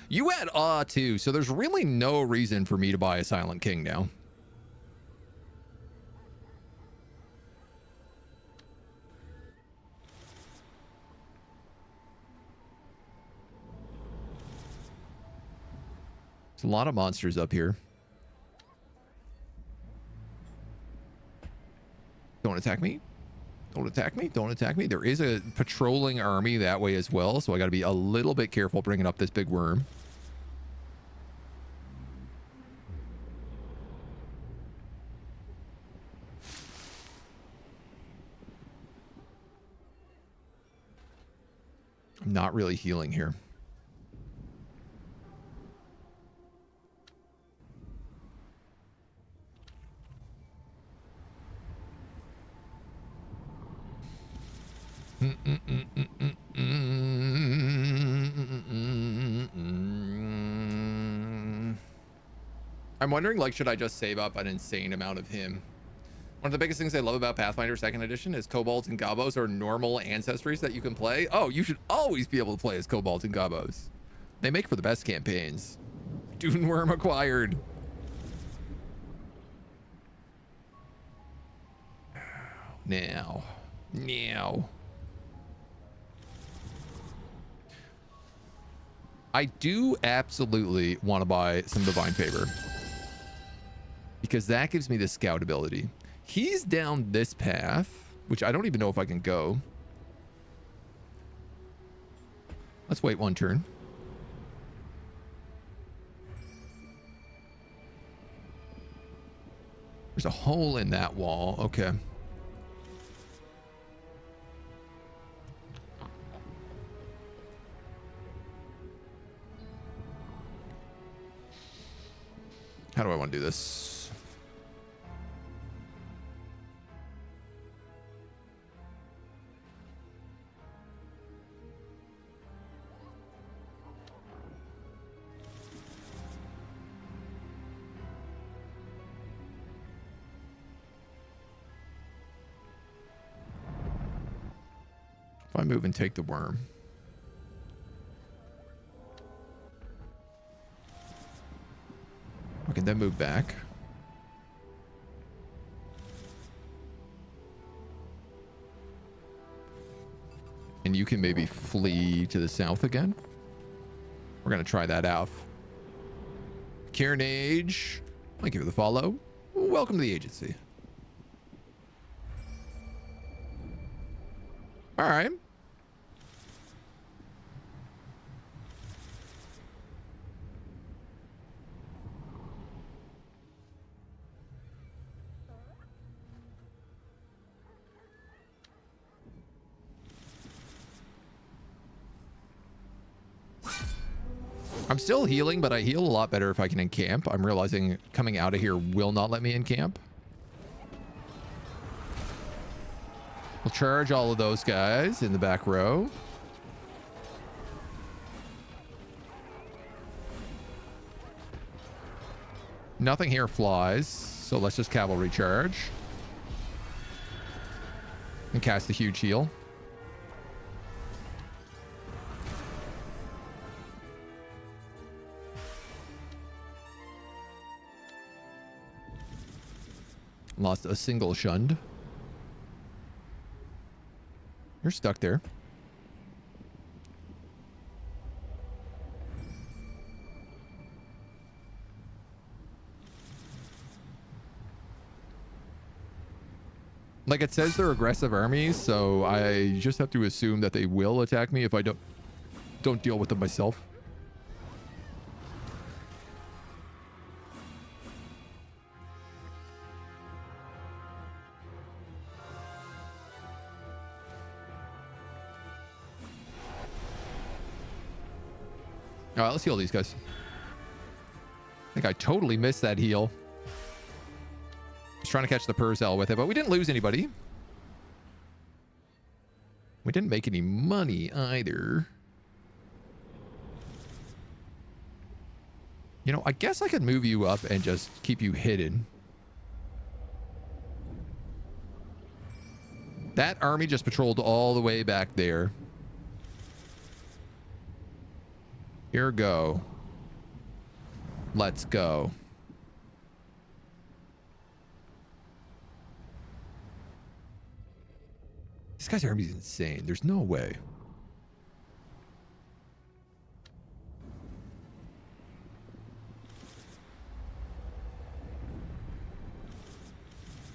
You had awe too, so there's really no reason for me to buy a Silent King now. There's a lot of monsters up here. Don't attack me. Don't attack me. Don't attack me. There is a patrolling army that way as well, so I got to be a little bit careful bringing up this big worm. I'm not really healing here. I'm wondering, like, should I just save up an insane amount of him? One of the biggest things I love about Pathfinder 2nd Edition is kobolds and gobos are normal ancestries that you can play. Oh, you should always be able to play as kobolds and gobos. They make for the best campaigns. Dune Worm acquired. Now. I do absolutely want to buy some Divine Favor, because that gives me the scout ability. He's down this path, which I don't even know if I can go. Let's wait one turn. There's a hole in that wall. Okay. How do I want to do this? If I move and take the worm. I can then move back. And you can maybe flee to the south again. We're going to try that out. Carnage. Thank you for the follow. Welcome to the agency. All right. I'm still healing, but I heal a lot better if I can encamp. I'm realizing coming out of here will not let me encamp. We'll charge all of those guys in the back row. Nothing here flies, so let's just cavalry charge. And cast the huge heal. Lost a single shunned. You're stuck there. Like, it says they're aggressive armies, so I just have to assume that they will attack me if I don't deal with them myself. All right, let's heal these guys. I think I totally missed that heal. I was trying to catch the Purzel with it, but we didn't lose anybody. We didn't make any money either. You know, I guess I could move you up and just keep you hidden. That army just patrolled all the way back there. Here go. Let's go. This guy's army is insane. There's no way.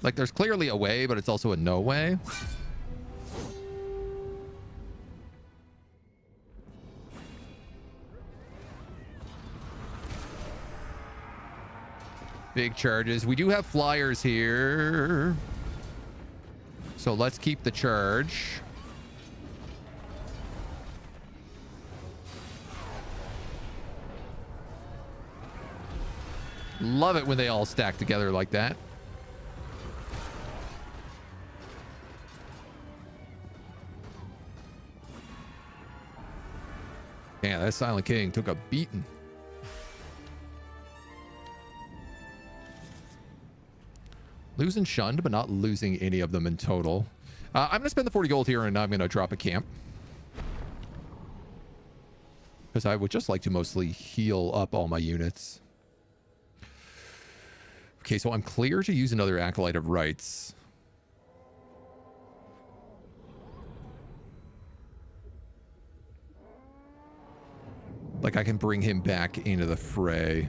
Like, there's clearly a way, but it's also a no way. Big charges. We do have flyers here. So let's keep the charge. Love it when they all stack together like that. Yeah, that Silent King took a beating. Losing shunned, but not losing any of them in total. I'm going to spend the 40 gold here, and I'm going to drop a camp. Because I would just like to mostly heal up all my units. Okay, so I'm clear to use another Acolyte of Rights. Like, I can bring him back into the fray.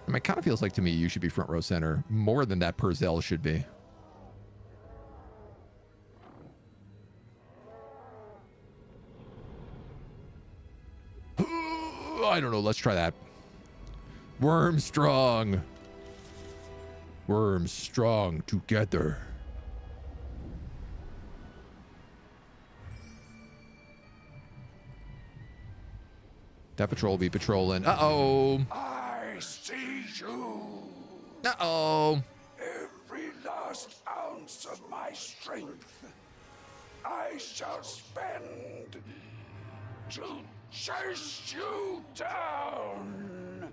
It kind of feels like to me you should be front row center more than that Purzel should be. I don't know. Let's try that. Worm strong. Worm strong together. That patrol will be patrolling. Uh-oh. I see you. Uh-oh. Every last ounce of my strength I shall spend to chase you down.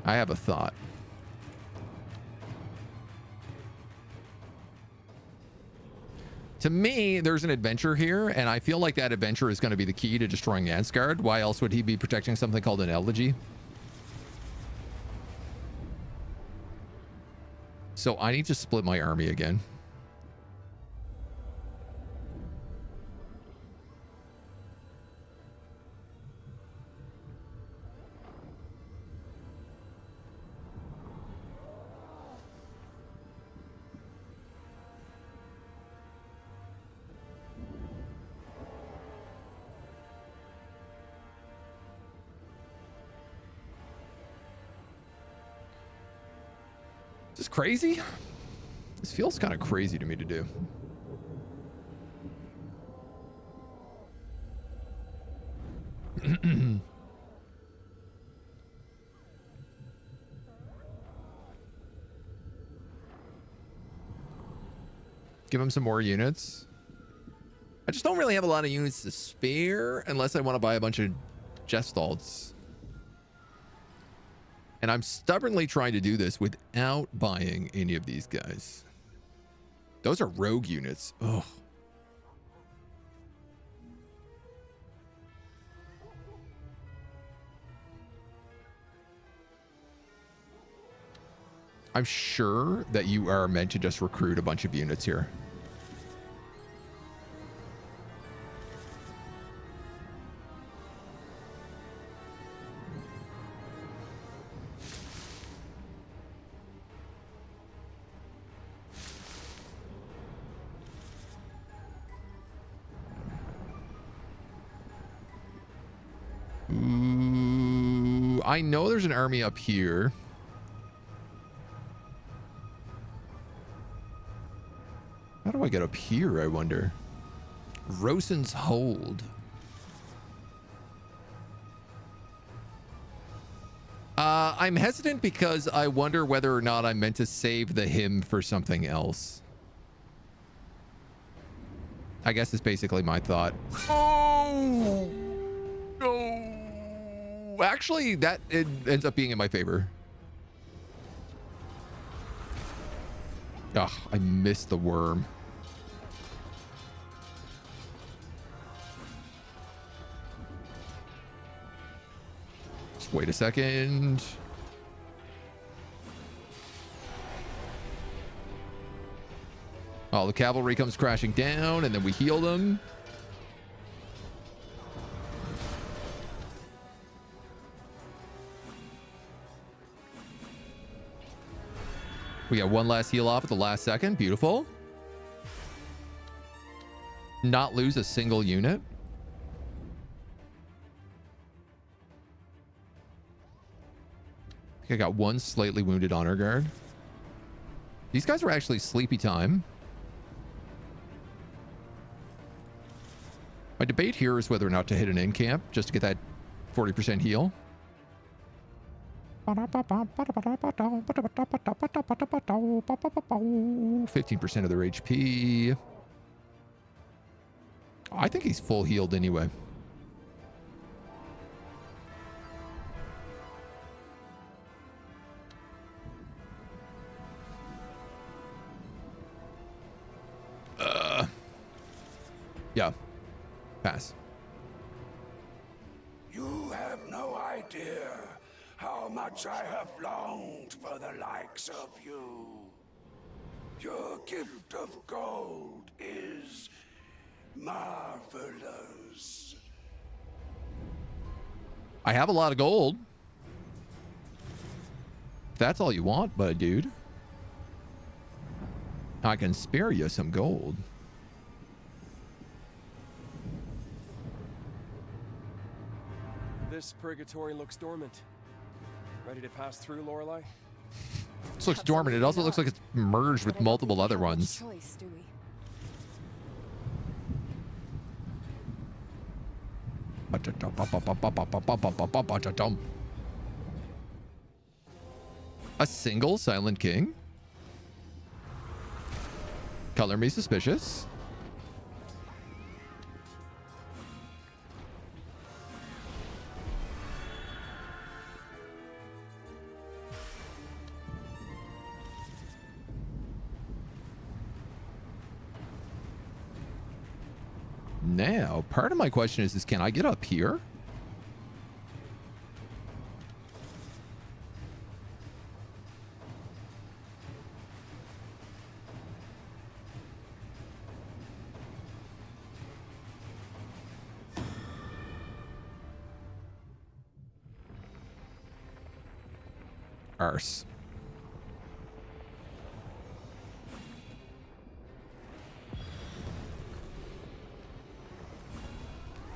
I have a thought. To me, there's an adventure here, and I feel like that adventure is going to be the key to destroying Ansgard. Why else would he be protecting something called an elegy? So I need to split my army again. Is this crazy? This feels kind of crazy to me to do. Give him some more units. I just don't really have a lot of units to spare unless I want to buy a bunch of Gestalts. And I'm stubbornly trying to do this without buying any of these guys. Those are rogue units. Ugh. I'm sure that you are meant to just recruit a bunch of units here. I know there's an army up here. How do I get up here, I wonder? Rosen's Hold. I'm hesitant because I wonder whether or not I'm meant to save the hymn for something else. I guess it's basically my thought. Oh! No! Actually, that it ends up being in my favor. Ugh, I missed the worm. Just wait a second. Oh, the cavalry comes crashing down, and then we heal them. We got one last heal off at the last second. Beautiful. Not lose a single unit. I think I got one slightly wounded honor guard. These guys are actually sleepy time. My debate here is whether or not to hit an in camp just to get that 40% heal. 15% of their HP. I think he's full healed anyway. Yeah. Pass. You have no idea how much I have longed for the likes of you. Your gift of gold is marvelous. I have a lot of gold. If that's all you want, but dude, I can spare you some gold. This purgatory looks dormant. Ready to pass through, Lorelei? This looks dormant. It also looks like it's merged with multiple other ones. Choice, do we? A single Silent King? Color me suspicious. Now, part of my question is can I get up here? Arse.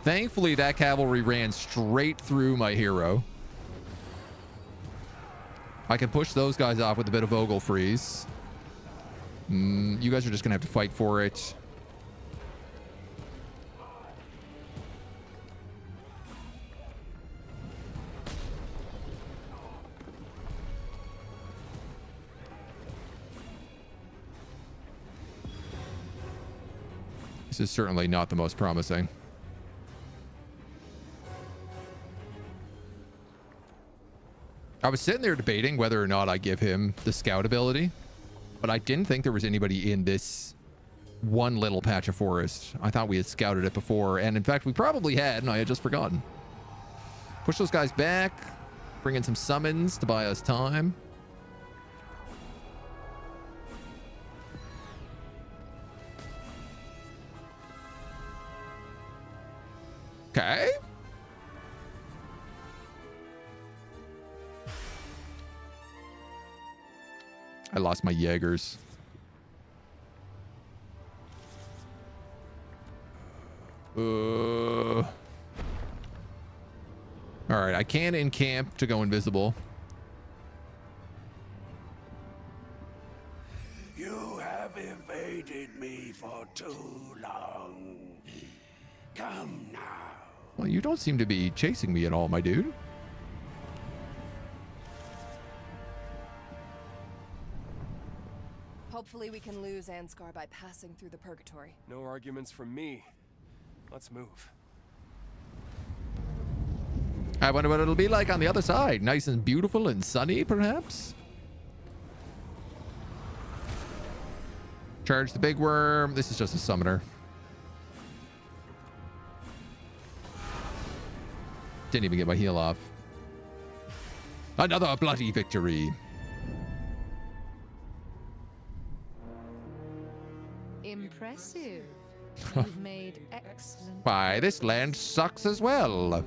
Thankfully, that cavalry ran straight through my hero. I can push those guys off with a bit of Ogle Freeze. You guys are just going to have to fight for it. This is certainly not the most promising. I was sitting there debating whether or not I give him the scout ability, but I didn't think there was anybody in this one little patch of forest. I thought we had scouted it before, and in fact, we probably had, and I had just forgotten. Push those guys back, bring in some summons to buy us time. Okay. I lost my Jaegers. All right, right, I can encamp to go invisible. You have evaded me for too long. Come now. Well, you don't seem to be chasing me at all, my dude. Hopefully we can lose Ansgar by passing through the purgatory. No arguments from me. Let's move. I wonder what it'll be like on the other side. Nice and beautiful and sunny, perhaps? Charge the big worm. This is just a summoner. Didn't even get my heal off. Another bloody victory. Impressive. You've made excellent. Why, this land sucks as well.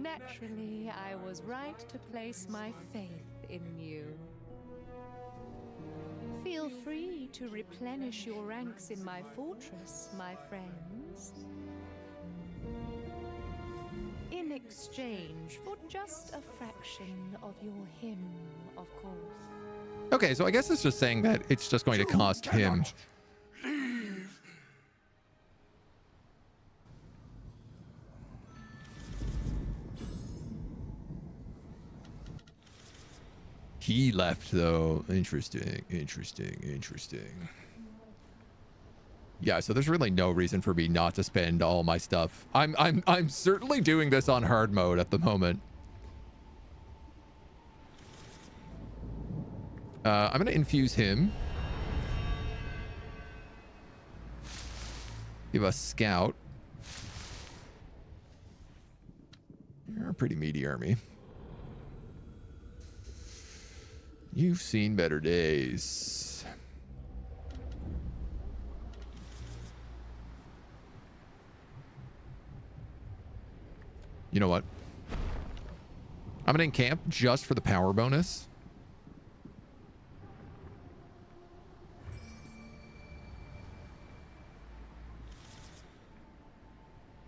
Naturally, I was right to place my faith in you. Feel free to replenish your ranks in my fortress, my friends. In exchange for just a fraction of your hymn, of course. Okay, so I guess it's just saying that it's just going to cost him. Leave. He left though. Interesting, interesting, interesting. Yeah, so there's really no reason for me not to spend all my stuff. I'm certainly doing this on hard mode at the moment. I'm gonna infuse him. Give us scout. You're a pretty meaty army. You've seen better days. You know what? I'm gonna encamp just for the power bonus.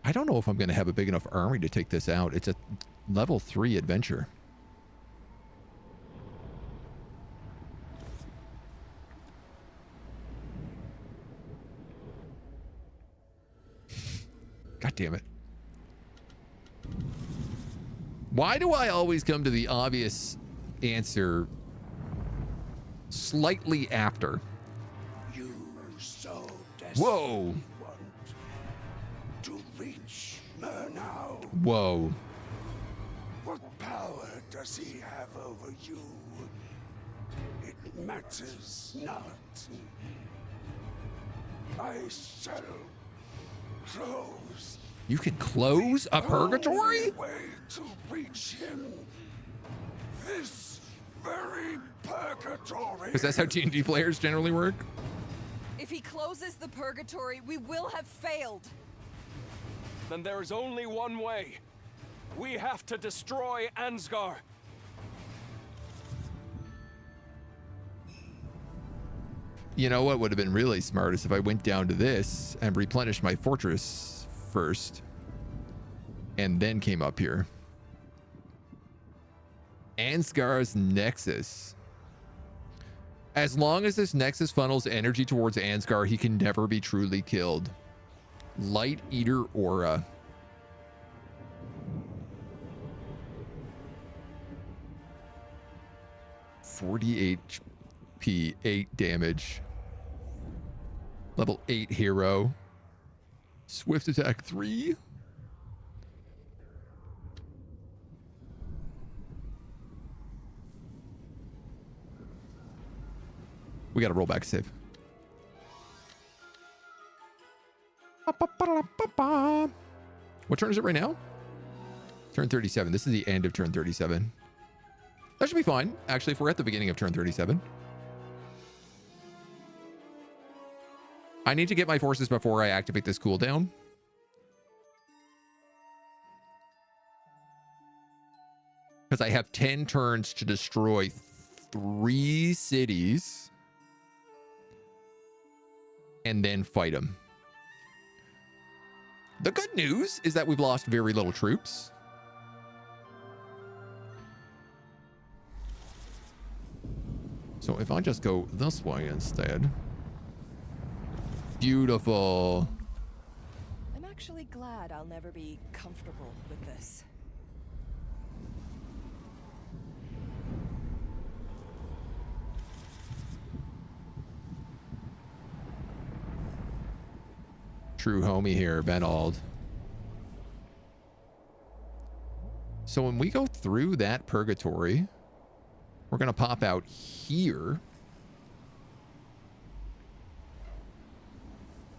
I don't know if I'm gonna have a big enough army to take this out. It's a level 3 adventure. God damn it. Why do I always come to the obvious answer slightly after? You so desperately Whoa. want to reach Murnau. Whoa. What power does he have over you? It matters not. I shall close. You can close a purgatory? Only way to reach him. This very purgatory. Because that's how D&D players generally work. If he closes the purgatory, we will have failed. Then there is only one way. We have to destroy Ansgar. You know what would have been really smart is if I went down to this and replenished my fortress first and then came up here. Ansgar's Nexus. As long as this Nexus funnels energy towards Ansgar, he can never be truly killed. Lighteater aura. $40 HP, 8 damage. Level 8 hero. Swift attack 3. We gotta roll back save. What turn is it right now? Turn 37. This is the end of turn 37. That should be fine, actually, if we're at the beginning of turn 37. I need to get my forces before I activate this cooldown. Because I have 10 turns to destroy 3 cities. And then fight them. The good news is that we've lost very little troops. So if I just go this way instead. Beautiful. I'm actually glad I'll never be comfortable with this. True homie here, Benald. So when we go through that purgatory, we're going to pop out here.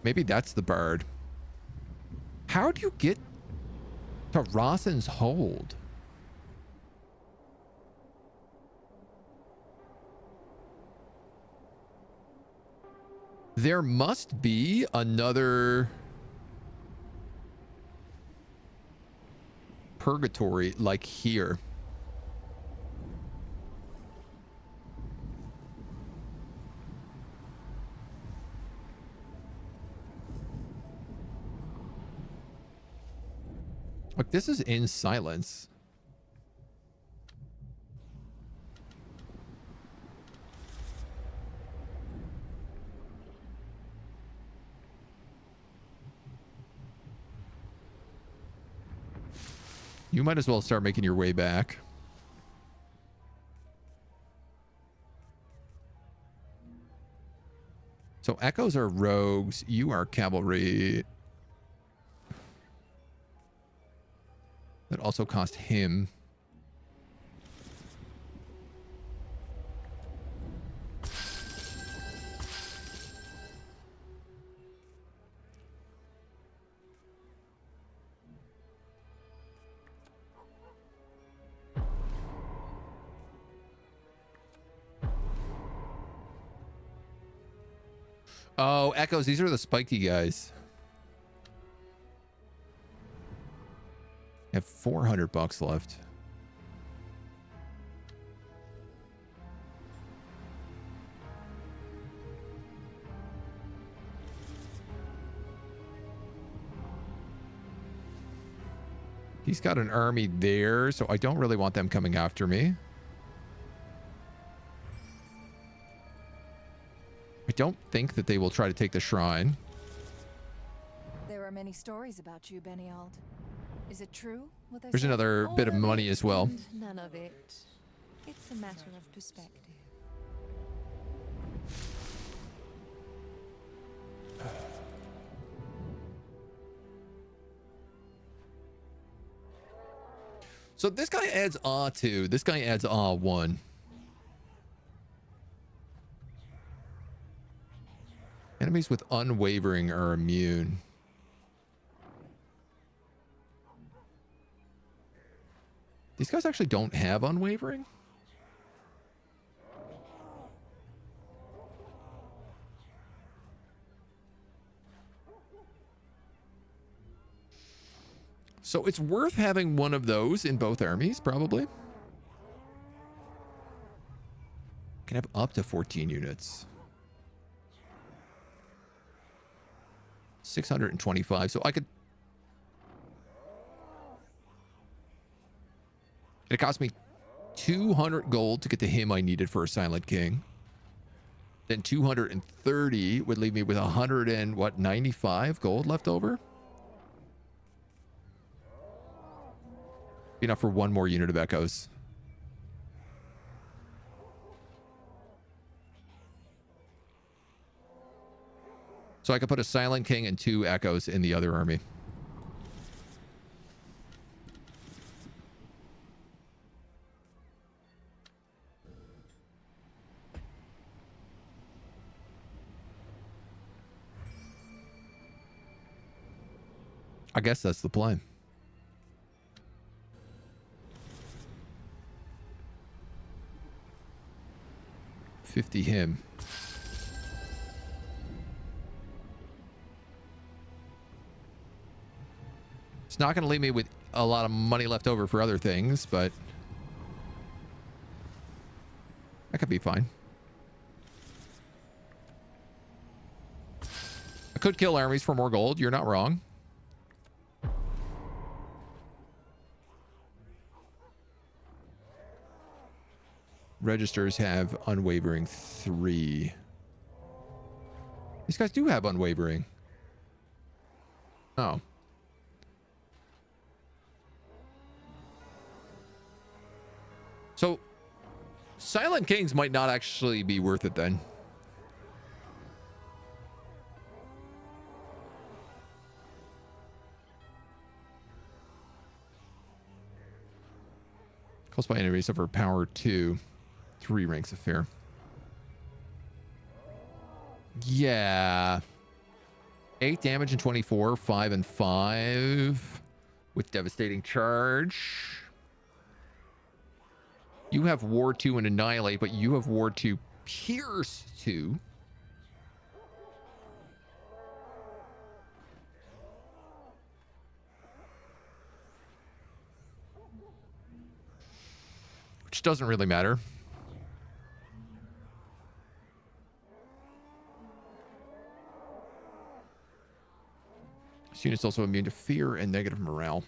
Maybe that's the bard. How do you get to Rossen's Hold? There must be another purgatory like here. Look, this is in silence. You might as well start making your way back. So echoes are rogues. You are cavalry. That also cost him. Oh, echoes. These are the spiky guys. I have $400 left. He's got an army there, so I don't really want them coming after me. I don't think that they will try to take the shrine. There are many stories about you, Beniald. Is it true? What they There's say? another bit of money as well. None of it. It's a matter of perspective. So this guy adds awe 2. This guy adds awe 1. Enemies with unwavering are immune. These guys actually don't have unwavering? So it's worth having one of those in both armies, probably. Can have up to 14 units. 625. So I could... It cost me 200 gold to get the him I needed for a Silent King. Then 230 would leave me with 95 gold left over. Be enough for one more unit of echoes. So I could put a Silent King and 2 echoes in the other army. I guess that's the plan. $50 him. It's not going to leave me with a lot of money left over for other things, but that could be fine. I could kill armies for more gold. You're not wrong. registers have unwavering 3. These guys do have unwavering. Oh. So, Silent Kings might not actually be worth it then. Close by enemies over power 2. 3 ranks of fear. Yeah. 8 damage and 24. 5 and 5. With devastating charge. You have Ward 2 and Annihilate, but you have Ward 2 Pierce 2. Which doesn't really matter. This unit's also immune to fear and negative morale.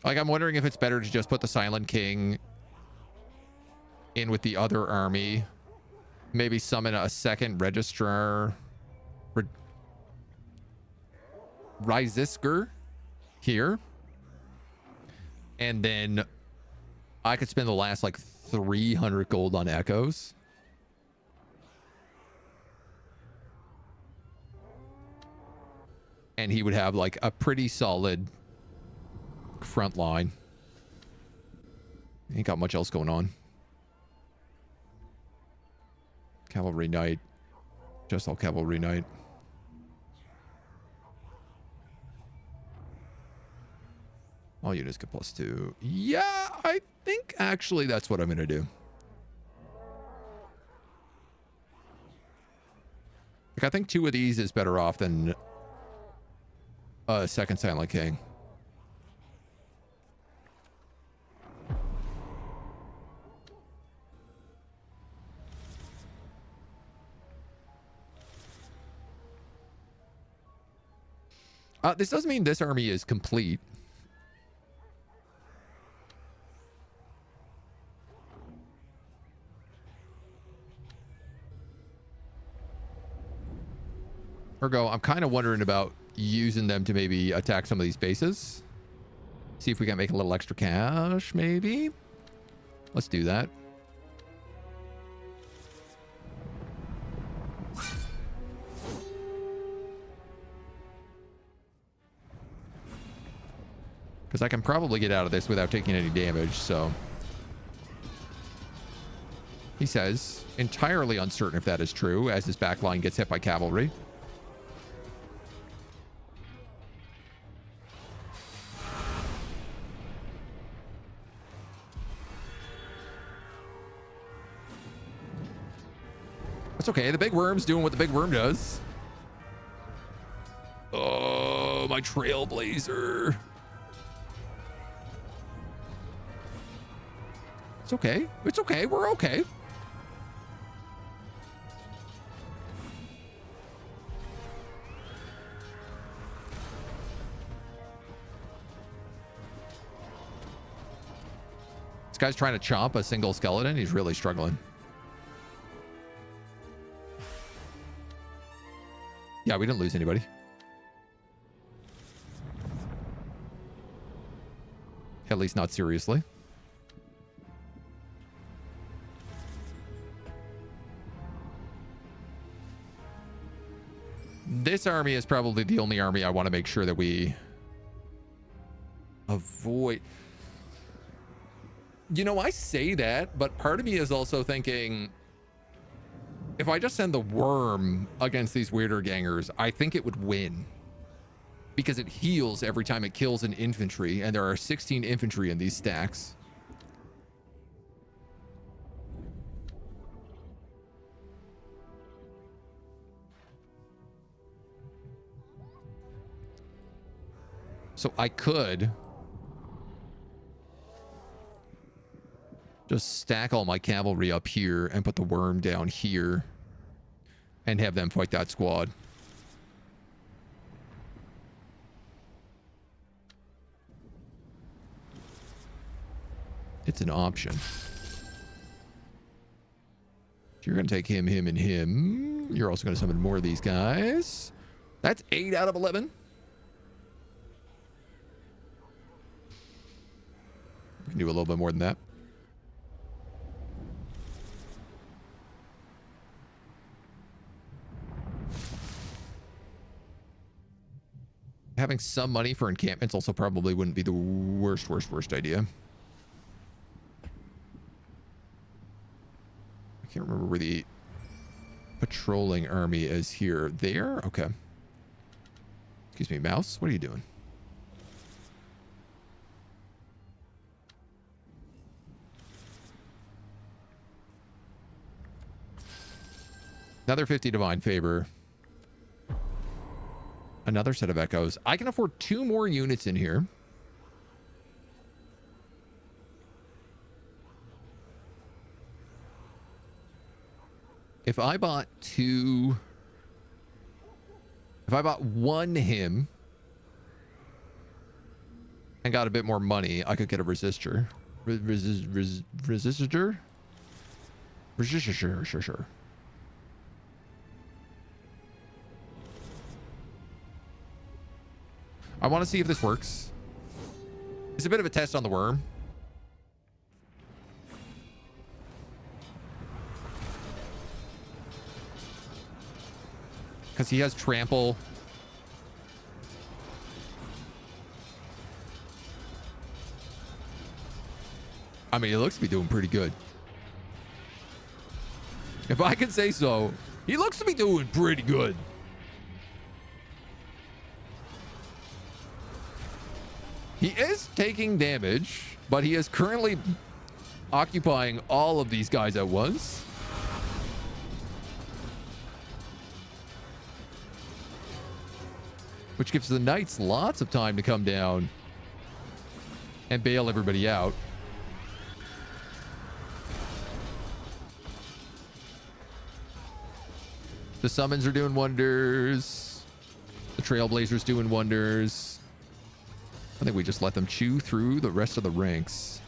Like, I'm wondering if it's better to just put the Silent King in with the other army. Maybe summon a second registrar. Ryzisker here. And then I could spend the last, like, 300 gold on echoes. And he would have, like, a pretty solid front line. Ain't got much else going on. Cavalry Knight. Just all Cavalry Knight. All units get +2. Yeah, I think actually that's what I'm going to do. Like, I think 2 of these is better off than a second Silent King. This doesn't mean this army is complete. Ergo, I'm kind of wondering about using them to maybe attack some of these bases. See if we can make a little extra cash, maybe. Let's do that. Because I can probably get out of this without taking any damage, so. He says, entirely uncertain if that is true, as his backline gets hit by cavalry. That's okay. The big worm's doing what the big worm does. Oh, my trailblazer. It's okay. It's okay. We're okay. This guy's trying to chomp a single skeleton. He's really struggling. Yeah, we didn't lose anybody. At least not seriously. This army is probably the only army I want to make sure that we avoid. You know, I say that, but part of me is also thinking, if I just send the worm against these weirder gangers, I think it would win. Because it heals every time it kills an infantry, and there are 16 infantry in these stacks. So I could just stack all my cavalry up here and put the worm down here and have them fight that squad. It's an option. You're going to take him, him, and him. You're also going to summon more of these guys. That's 8 out of 11. We can do a little bit more than that. Having some money for encampments also probably wouldn't be the worst idea. I can't remember where the patrolling army is here. There? Okay. Excuse me, mouse. What are you doing? Another 50 divine favor. Another set of echoes. I can afford 2 more units in here. If I bought 2... If I bought 1 him and got a bit more money, I could get a resistor. Resistor? Sure. I want to see if this works. It's a bit of a test on the worm. Because he has trample. I mean, he looks to be doing pretty good. If I can say so, he looks to be doing pretty good. He is taking damage, but he is currently occupying all of these guys at once. Which gives the knights lots of time to come down and bail everybody out. The summons are doing wonders. The trailblazers doing wonders. I think we just let them chew through the rest of the ranks.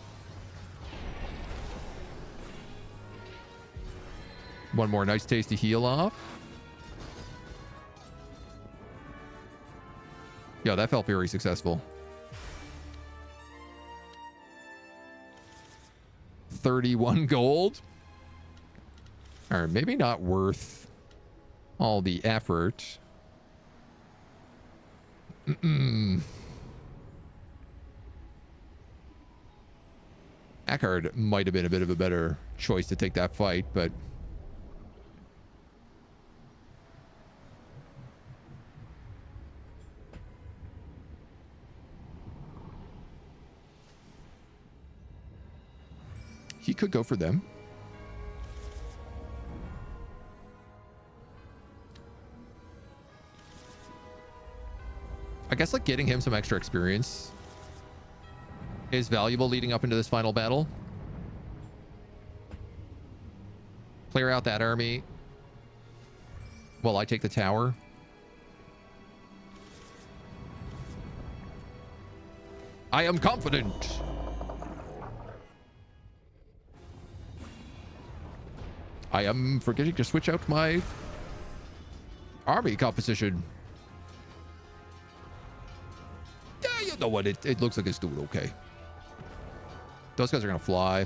One more nice tasty heal off. Yeah, that felt very successful. 31 gold. Or maybe not worth all the effort. Eckhard might have been a bit of a better choice to take that fight, but he could go for them. I guess like getting him some extra experience is valuable leading up into this final battle. Clear out that army while I take the tower. I am confident. I am forgetting to switch out my army composition. Yeah, you know what? It looks like it's doing okay. Those guys are going to fly.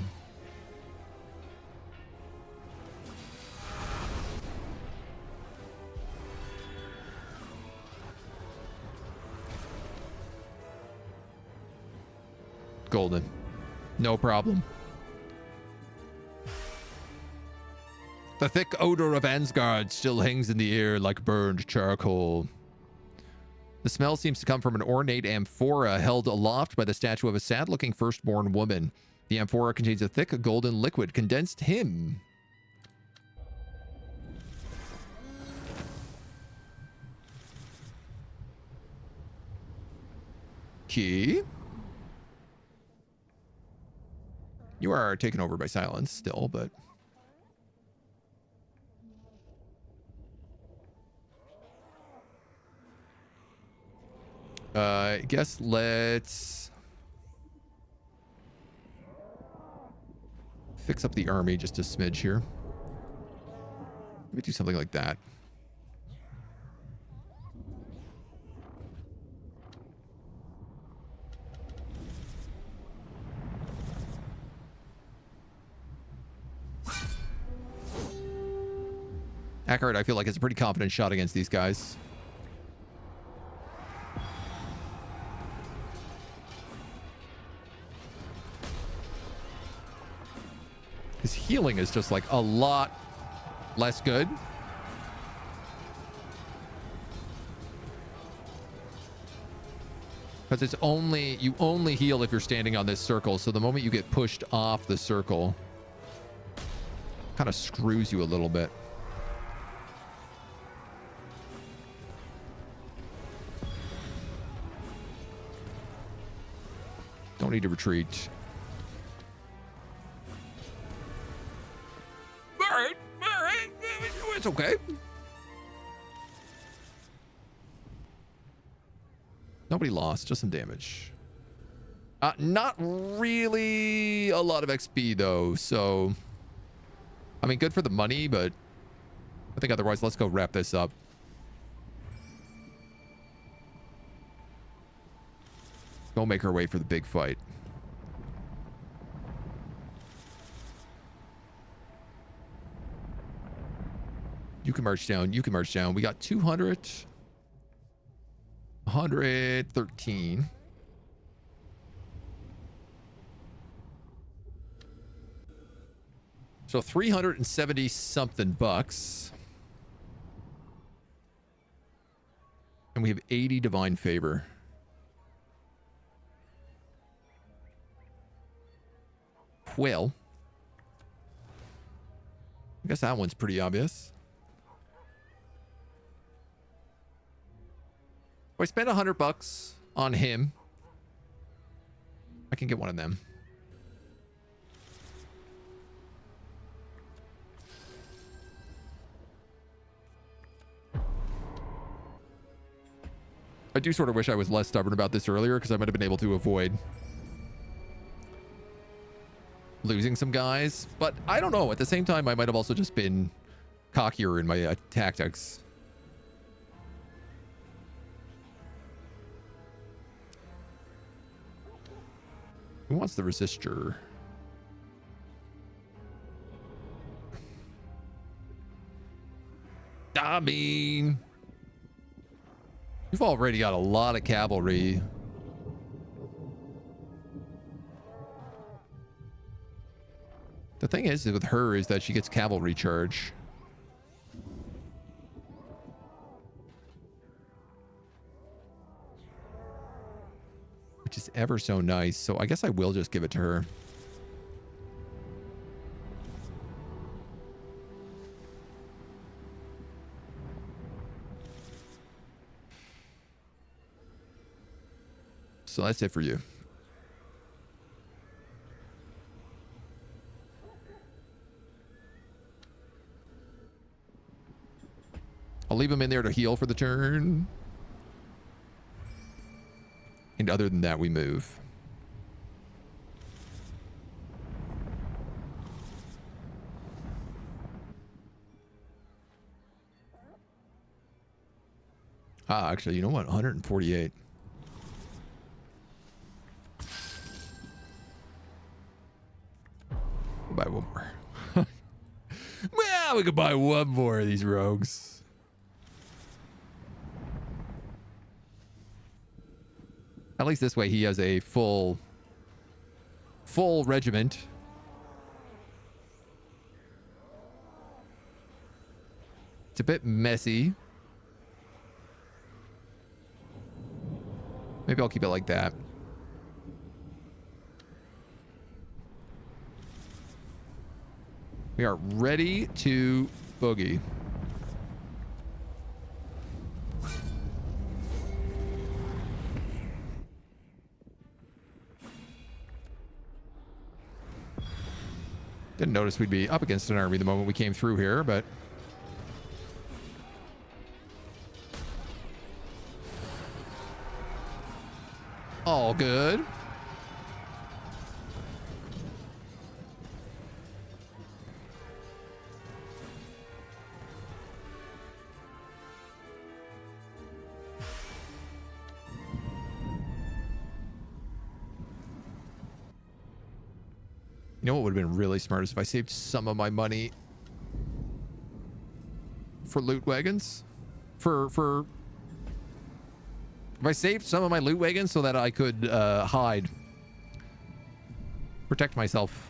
Golden. No problem. The thick odor of Ansgard still hangs in the air like burned charcoal. The smell seems to come from an ornate amphora held aloft by the statue of a sad-looking firstborn woman. The amphora contains a thick golden liquid, condensed hymn. Key. You are taken over by silence still, but... I guess let's... fix up the army just a smidge here. Let me do something like that. Accurate, I feel like it's a pretty confident shot against these guys. His healing is just like a lot less good. Because it's only, you only heal if you're standing on this circle. So the moment you get pushed off the circle, kind of screws you a little bit. Don't need to retreat. All right. It's okay. Nobody lost, just some damage. Not really a lot of XP though, so I mean, good for the money, but I think otherwise, let's go wrap this up. Go make our way for the big fight. You can march down. You can march down. We got 200. 113. So 370 something bucks. And we have 80 divine favor. Well, I guess that one's pretty obvious. If I spend 100 bucks on him, I can get one of them. I do sort of wish I was less stubborn about this earlier, because I might have been able to avoid losing some guys. But I don't know. At the same time, I might have also just been cockier in my tactics. Who wants the resistor? I mean, you've already got a lot of cavalry. The thing is with her is that she gets cavalry charge. Which is ever so nice. So I guess I will just give it to her. So that's it for you. I'll leave him in there to heal for the turn. And other than that, we move. Actually, you know what? 148. We'll buy one more. Well, we could buy one more of these rogues. At least this way he has a full regiment. It's a bit messy. Maybe I'll keep it like that. We are ready to boogie. Didn't notice we'd be up against an army the moment we came through here, but all good. know what would have been really smart is if I saved some of my money for loot wagons. If I saved some of my loot wagons so that I could hide. Protect myself.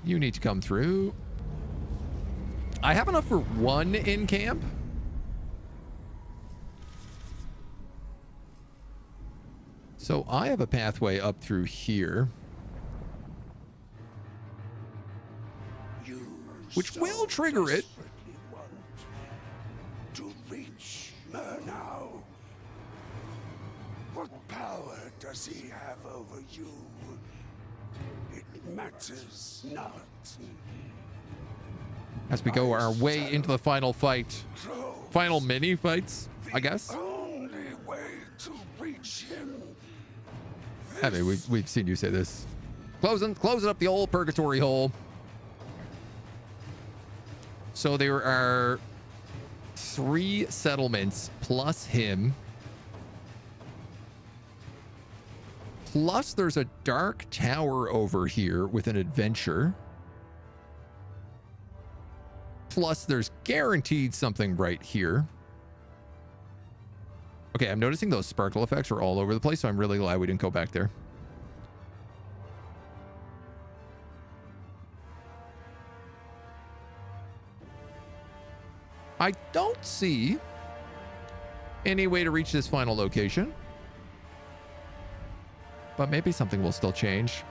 You need to come through. I have enough for one in camp. So I have a pathway up through here. Which will trigger it. To reach Murnau. What power does he have over you? It matters not. As we go our way into the final fight. Final mini fights, I guess. Only way to reach him. I mean, we've seen you say this. Closing up the old purgatory hole. So there are 3 settlements plus him. Plus there's a dark tower over here with an adventure. Plus there's guaranteed something right here. Okay, I'm noticing those sparkle effects are all over the place, so I'm really glad we didn't go back there. I don't see any way to reach this final location. But maybe something will still change.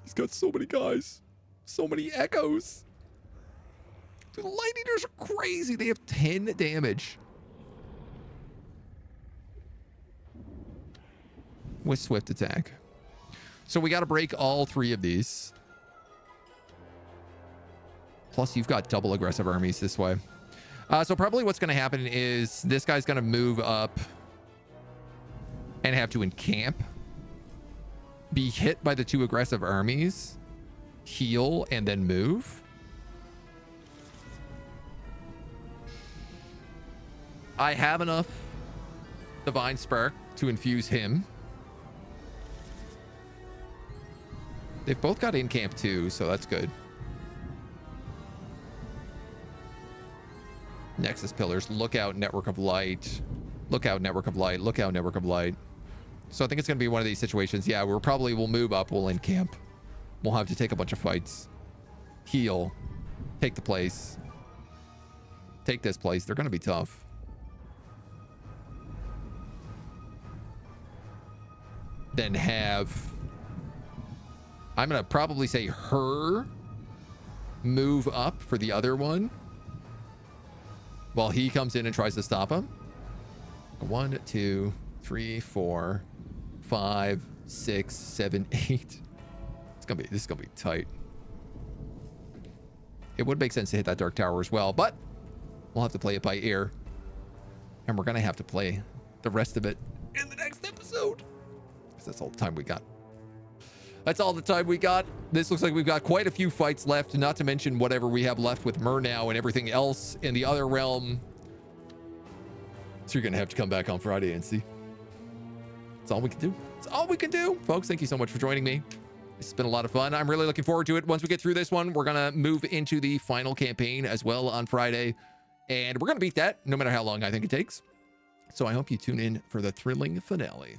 He's got so many guys. So many echoes. The Lighteaters are crazy. They have 10 damage. With swift attack. So we got to break all 3 of these. Plus, you've got double aggressive armies this way. So probably what's going to happen is this guy's going to move up and have to encamp. Be hit by the 2 aggressive armies. Heal and then move. I have enough Divine Spark to infuse him. They've both got encamp too, so that's good. Nexus pillars, lookout, network of light, lookout, network of light, lookout, network of light. So I think it's going to be one of these situations. Yeah, we'll move up, we'll encamp. We'll have to take a bunch of fights. Heal. Take the place. Take this place. They're going to be tough. Then have... I'm going to probably say her move up for the other one. While he comes in and tries to stop him. 1, 2, 3, 4, 5, 6, 7, 8. This is gonna be tight. It would make sense to hit that dark tower as well, but we'll have to play it by ear. And we're gonna have to play the rest of it in the next episode. Because that's all the time we got. That's all the time we got. This looks like we've got quite a few fights left, not to mention whatever we have left with Murnau and everything else in the other realm. So you're going to have to come back on Friday and see. That's all we can do. That's all we can do. Folks, thank you so much for joining me. It's been a lot of fun. I'm really looking forward to it. Once we get through this one, we're going to move into the final campaign as well on Friday. And we're going to beat that no matter how long I think it takes. So I hope you tune in for the thrilling finale.